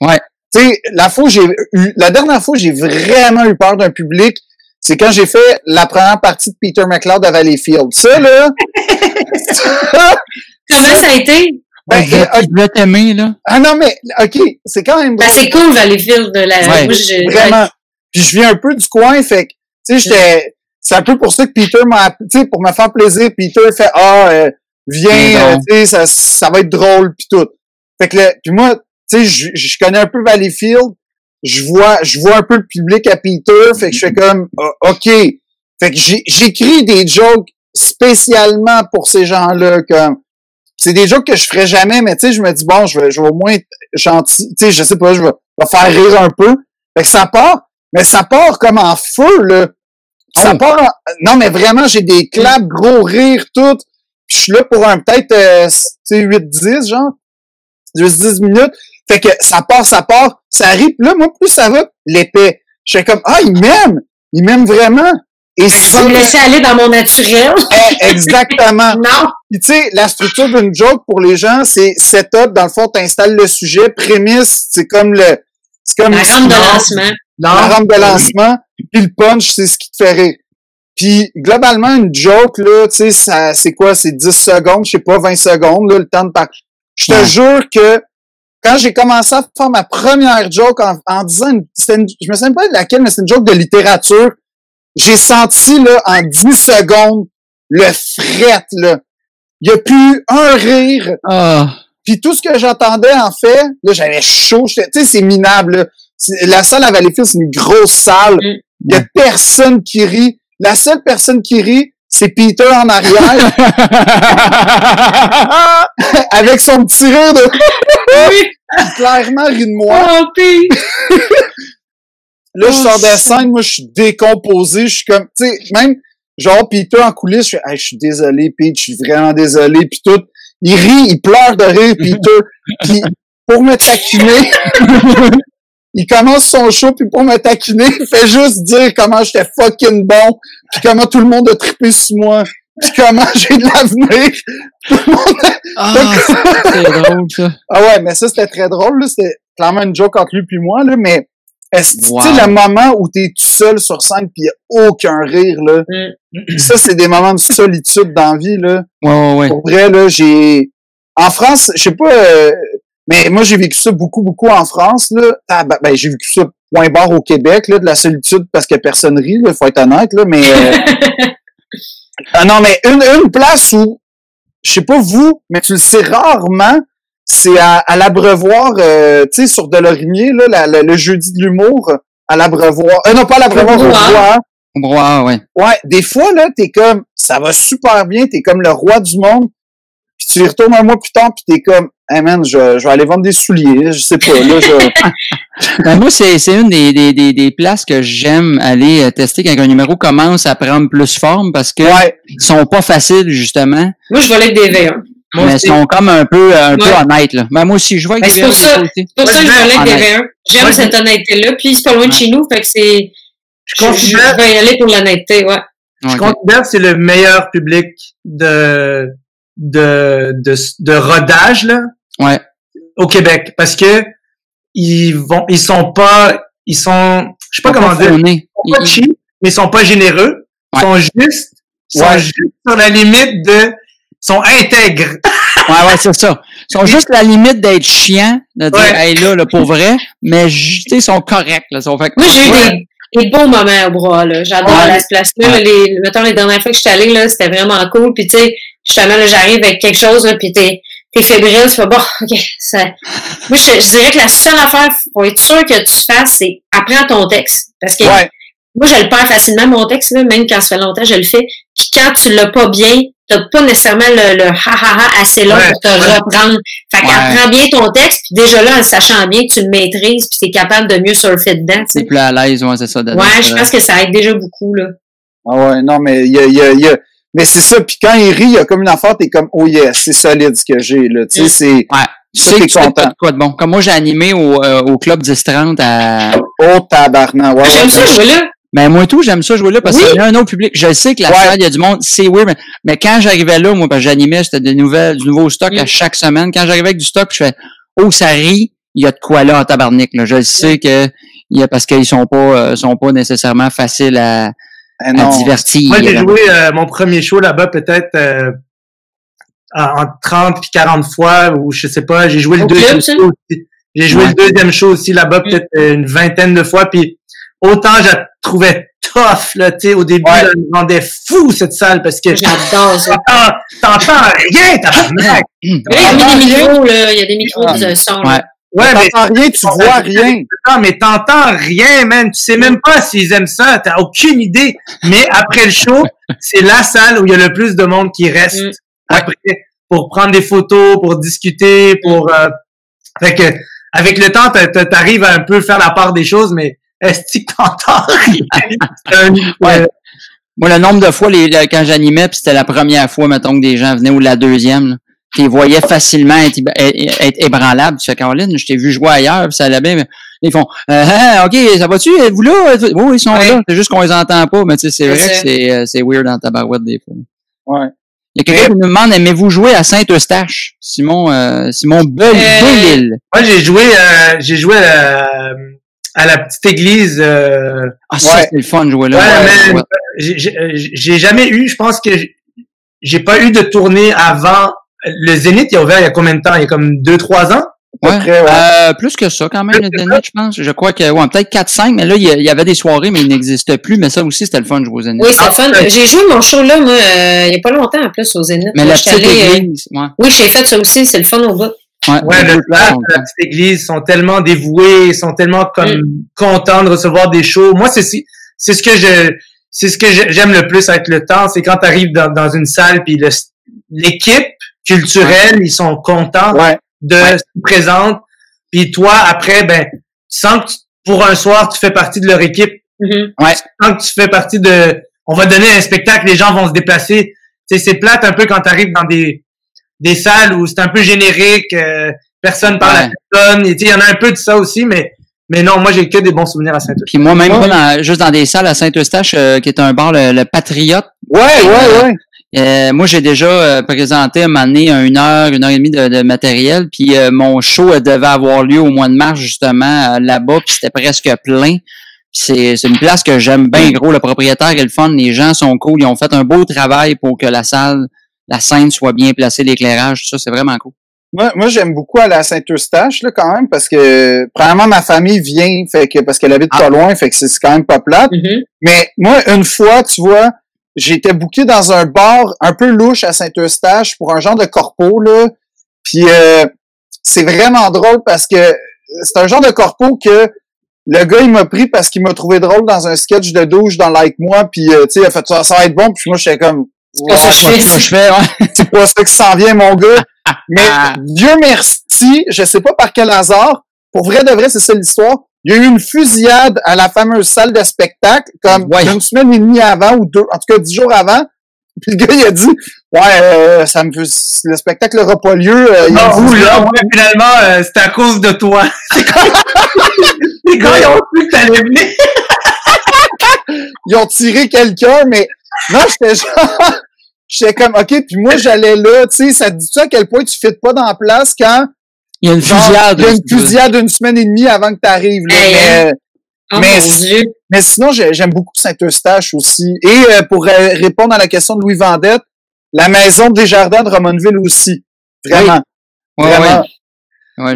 S3: tu sais, la dernière fois, j'ai vraiment eu peur d'un public, c'est quand j'ai fait la première partie de Peter McLeod à Valleyfield. Ça, là.
S2: Comment ça a été?
S1: Ben, je voulais t'aimer, là.
S3: Ah non, mais, OK, c'est quand même...
S2: Ben, c'est cool, Valleyfield, de la...
S3: Ouais, vraiment. Puis je viens un peu du coin, fait que, tu sais, c'est un peu pour ça que Peter m'a appelé, tu sais, pour me faire plaisir, Peter fait, viens, tu sais, ça va être drôle, pis tout. Fait que puis moi, tu sais, je connais un peu Valleyfield, je vois un peu le public à Peter, fait que je fais comme, OK. Fait que j'écris des jokes spécialement pour ces gens-là, comme, c'est des jokes que je ferais jamais, mais tu sais, je me dis, bon, je vais au moins être gentil, tu sais, je sais pas, je vais faire rire un peu. Fait que ça part comme en feu, là. Ça part non, mais vraiment, j'ai des claps, gros rires, tout. Puis je suis là pour peut-être, tu sais, 8-10, genre. 10 minutes. Fait que ça part, ça arrive. Puis là, moi, plus ça va, l'épais. Je fais comme, il m'aime vraiment. Et
S2: ça me laisser aller dans mon naturel.
S3: Exactement.
S2: Non.
S3: Puis tu sais, la structure d'une joke pour les gens, c'est setup. Dans le fond, t'installes le sujet. Prémisse, c'est comme la
S2: rampe de lancement.
S3: La rampe de lancement. Puis le punch, c'est ce qui te fait rire. Puis globalement, une joke, là, tu sais, c'est quoi? C'est 10 secondes, je sais pas, 20 secondes, là, le temps de parler. Je te jure que quand j'ai commencé à faire ma première joke en disant, je me souviens pas de laquelle, mais c'est une joke de littérature. J'ai senti, là, en 10 secondes, le fret, là. Il y a plus un rire. Puis tout ce que j'entendais, en fait, là, j'avais chaud. Tu sais, c'est minable, là. La salle à Valleyfield, c'est une grosse salle. Il y a personne qui rit. La seule personne qui rit, c'est Peter en arrière. Avec son petit rire de... Il clairement rit de moi. Là, je sors de scène, moi, je suis décomposé. Je suis comme... Tu sais, même... Genre, Peter en coulisses, je fais, je suis désolé, Pete, je suis vraiment désolé, puis tout. Il rit, il pleure de rire, Peter. Puis, pour me taquiner, il commence son show, puis pour me taquiner, il fait juste dire comment j'étais fucking bon, puis comment tout le monde a trippé sur moi, puis comment j'ai de l'avenir. Tout le monde
S1: c'est drôle, ça.
S3: Ah ouais, mais ça, c'était très drôle, là. C'était clairement une joke entre lui puis moi, là, mais tu sais, le moment où t'es tout seul sur scène pis y a aucun rire, là. Ça, c'est des moments de solitude dans la vie, là.
S1: Ouais.
S3: Pour vrai, là, en France, je sais pas, mais moi, j'ai vécu ça beaucoup en France, là. Ben, j'ai vécu ça point barre au Québec, là, de la solitude parce que personne rit, là. Faut être honnête, là, mais, Ah non, mais une place où, je sais pas vous, mais tu le sais rarement, c'est à l'Abreuvoir, tu sais, sur Delorimier, là, le jeudi de l'humour, à l'Abreuvoir. Non, pas à l'Abreuvoir, au Bois.
S1: Au Bois, ouais.
S3: Ouais, des fois, là, t'es comme, ça va super bien, t'es comme le roi du monde, puis tu y retournes un mois plus tard, puis t'es comme, hey man, je vais aller vendre des souliers, je sais pas, là,
S1: Ben moi, c'est une des places que j'aime aller tester quand un numéro commence à prendre plus forme parce que ils sont pas faciles, justement.
S2: Moi, je vais aller avec des V1.
S1: Mais ils sont comme un peu honnêtes, là. Ben, moi aussi, je vais avec des V1.
S2: C'est pour ça que je vais aller avec des V1. J'aime cette honnêteté-là, puis c'est pas loin de chez nous, fait que c'est, je vais y aller pour l'honnêteté, ouais.
S4: Je considère que c'est le meilleur public de rodage, là.
S1: Ouais.
S4: Au Québec. Parce que, je sais pas comment dire. Ils sont pas cheap, mais ils sont pas généreux. Ils sont juste sur la limite sont intègres.
S1: Ouais, c'est ça. Ils sont juste à la limite d'être chiants, de dire, hey, là, pour vrai, mais, tu sais, ils sont corrects, là.
S2: Moi, j'ai eu des beaux moments au Bras, là. J'adore la place-là. Mettons, les dernières fois que j'étais allée, là, c'était vraiment cool. Puis, tu sais, justement, là, j'arrive avec quelque chose, là, puis t'es fébrile, tu fais, bon, ok, ça. Moi, je dirais que la seule affaire pour être sûr que tu fasses, c'est apprends ton texte. Parce que, moi, je le perds facilement, mon texte, là, même quand ça fait longtemps, je le fais. Puis quand tu l'as pas bien, t'as pas nécessairement le ha-ha-ha assez long pour te reprendre. Fait qu'apprends bien ton texte, puis déjà là, en sachant bien que tu le maîtrises, puis t'es capable de mieux surfer dedans.
S1: C'est plus à l'aise, c'est ça.
S2: Je pense que ça aide déjà beaucoup, là.
S3: Ah ouais, non, mais il y a mais c'est ça, puis quand il rit, il y a comme une affaire, t'es comme, oh yes, c'est solide ce que j'ai, là. Tu sais, c'est.
S1: Ouais. Tu sais que tu fais quoi de bon. Comme moi, j'ai animé au Club 10-30 à.
S3: Oh, tabarnak,
S2: J'aime ça jouer là.
S1: Ben, moi tout, j'aime ça jouer là parce qu'il y a un autre public. Je sais que la salle, il y a du monde, c'est weird, mais quand j'arrivais là, moi, parce que j'animais, c'était du nouveau stock à chaque semaine. Quand j'arrivais avec du stock, je fais, oh, ça rit, il y a de quoi là en tabarnak, là. Je sais que, parce qu'ils sont pas nécessairement faciles à divertir.
S4: Moi, j'ai joué mon premier show là-bas peut-être en 30 puis 40 fois, ou je sais pas, j'ai joué le deuxième show aussi. J'ai joué le deuxième show aussi là-bas peut-être une vingtaine de fois, puis autant je la trouvais tough, là, tu sais, au début, là, elle me rendait fou, cette salle, parce que
S2: j'adore ça.
S4: T'entends rien, tabarnak!
S2: Il y a des micros, là, il y a des micros de son, là.
S3: Ouais, mais t'entends rien, tu vois rien.
S4: Non, mais t'entends rien, man. Tu sais même pas s'ils aiment ça. T'as aucune idée. Mais après le show, c'est la salle où il y a le plus de monde qui reste après pour prendre des photos, pour discuter, pour, fait que, avec le temps, t'arrives à un peu faire la part des choses, mais est-ce que t'entends rien?
S1: Moi, le nombre de fois, quand j'animais, puis c'était la première fois, mettons, que des gens venaient, ou la deuxième, là, tu les voyais facilement être ébranlables. Tu fais, Caroline, je t'ai vu jouer ailleurs, puis ça allait bien. Mais ils font, OK, ça va-tu? Êtes-vous là? Oui, ils sont là. C'est juste qu'on les entend pas. Mais tu sais, c'est vrai que c'est weird dans ta barouette des fois.
S3: Ouais.
S1: Il y a quelqu'un qui nous demande, aimez-vous jouer à Saint-Eustache? Simon Bellil.
S4: Moi, j'ai joué à la petite église.
S1: Ça, c'est le fun de jouer là.
S4: Mais j'ai jamais eu, je pense que j'ai pas eu de tournée avant. Le Zénith, il a ouvert il y a combien de temps? Il y a comme 2-3 ans?
S1: Plus que ça, quand même, le Zénith, je pense. Je crois que, peut-être 4-5, mais là, il y avait des soirées, mais il n'existait plus. Mais ça aussi, c'était le fun de jouer au Zénith.
S2: Oui, c'était le fun. J'ai joué mon show là, moi, il y a pas longtemps, en plus, au Zénith.
S1: Mais la petite église,
S2: Oui, j'ai fait ça aussi. C'est le fun au bout.
S4: La petite église sont tellement dévoués, sont tellement comme contents de recevoir des shows. Moi, c'est ce que j'aime le plus avec le temps, c'est quand tu arrives dans une salle puis l'équipe culturelle, ils sont contents de se présenter. Puis toi, après, tu sens que pour un soir, tu fais partie de leur équipe. Tu sens que tu fais partie on va donner un spectacle, les gens vont se déplacer. Tu sais, c'est plate un peu quand tu arrives dans des salles où c'est un peu générique, personne parle à personne. Il y en a un peu de ça aussi, mais non, moi, j'ai que des bons souvenirs à Saint-Eustache.
S1: Puis moi, même pas juste dans des salles à Saint-Eustache, qui est un bar, le Patriote. Moi, j'ai déjà présenté un moment donné 1 heure, 1 heure et demie de matériel, puis mon show devait avoir lieu au mois de mars, justement, là-bas, puis c'était presque plein. C'est une place que j'aime bien gros. Le propriétaire est le fun, les gens sont cool, ils ont fait un beau travail pour que la scène soit bien placée, l'éclairage, tout ça, c'est vraiment cool.
S3: Moi, j'aime beaucoup aller à Saint-Eustache, là, quand même, parce que, premièrement, ma famille vient, parce qu'elle habite pas loin, fait que c'est quand même pas plate. Mais moi, une fois, tu vois, j'ai été booké dans un bar un peu louche à Saint-Eustache pour un genre de corpo, là. Puis c'est vraiment drôle parce que c'est un genre de corpo que le gars, il m'a pris parce qu'il m'a trouvé drôle dans un sketch de douche dans Like Moi, puis tu sais, il a fait ça va être bon, puis moi, j'étais comme...
S2: C'est pas ça que je fais,
S1: ouais.
S3: C'est pas ça qui s'en vient, mon gars. Mais Dieu merci, je sais pas par quel hasard, pour vrai de vrai, c'est ça l'histoire, il y a eu une fusillade à la fameuse salle de spectacle, comme une semaine et demie avant, ou deux, en tout cas 10 jours avant. Puis le gars, il a dit, le spectacle n'aura pas lieu.
S4: Finalement, c'était à cause de toi. Les gars, ils ont su que t'allais venir.
S3: Ils ont tiré quelqu'un, mais non, j'étais comme, OK, puis moi, j'allais là, tu sais, ça te dit-tu à quel point tu fites pas dans la place quand
S1: il y a une fusillade.
S3: Il y a une fusillade une semaine et demie avant que t'arrives, là. Mais sinon, j'aime beaucoup Saint-Eustache aussi. Et pour répondre à la question de Louis Vendette, la maison des jardins de Drummondville aussi. Vraiment.
S1: Oui.
S3: Vraiment.
S1: Ouais,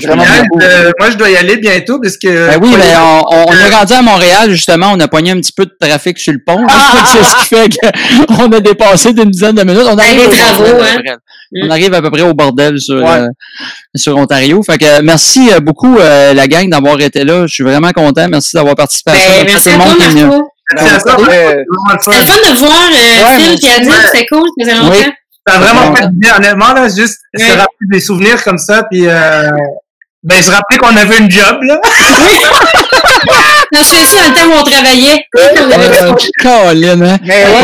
S4: moi, je dois y aller bientôt parce que...
S1: oui, mais on est rendu à Montréal, justement. On a pogné un petit peu de trafic sur le pont. C'est ce qui fait qu'on a dépassé d'une dizaine de minutes. On arrive à peu près au bordel sur Ontario. Fait que merci beaucoup, la gang, d'avoir été là. Je suis vraiment content. Merci d'avoir participé à ça.
S2: Merci à toi, Marco. C'est le fun de voir Phil et Adil. C'est cool. Ça faisait longtemps.
S4: Ça a vraiment fait du bien, honnêtement, là, juste se rappeler des souvenirs comme ça, puis se rappeler qu'on avait une job, là.
S2: Oui! Non, je fais ça dans le temps où on travaillait.
S1: Colin, hein?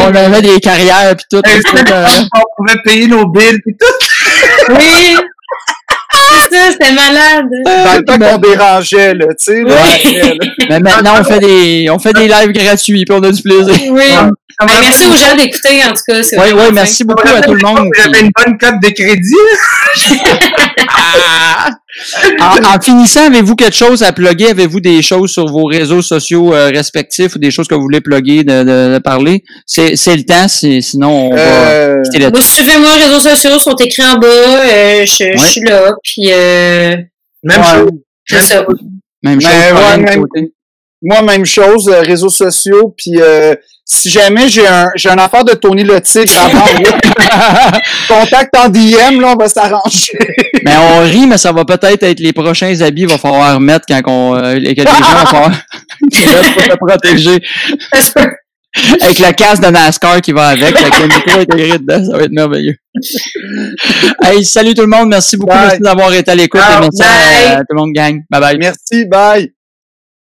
S1: On avait des carrières, puis tout.
S4: On pouvait payer nos billes, puis tout.
S2: Oui! C'est ça, c'était malade.
S3: Dans le temps qu'on dérangeait, là, tu sais.
S1: Mais maintenant, on fait des lives gratuits, puis on a du plaisir.
S2: Oui. Merci aux gens d'écouter, en tout cas.
S1: Oui, merci beaucoup à tout le monde.
S4: Vous avez une bonne cote de crédit.
S1: En finissant, avez-vous quelque chose à plugger? Avez-vous des choses sur vos réseaux sociaux respectifs ou des choses que vous voulez plugger, de parler? C'est le temps, sinon on va quitter là-dessus.
S2: Moi, suivez-moi, les réseaux sociaux sont écrits en bas. Je suis là, puis
S4: même chose.
S2: C'est ça.
S1: Même chose.
S3: Moi, même chose, réseaux sociaux, puis si jamais j'ai un affaire de Tony le Tigre avant, contact en DM, là, on va s'arranger.
S1: Mais on rit, mais ça va peut-être être les prochains habits, il va falloir mettre quand que les gens vont falloir pour se protéger. Avec la casse de NASCAR qui va avec le micro intégré dedans, ça va être merveilleux. Hey, salut tout le monde, merci beaucoup, merci d'avoir été à l'écoute, et merci à tout le monde, gang. Bye bye.
S3: Merci, bye.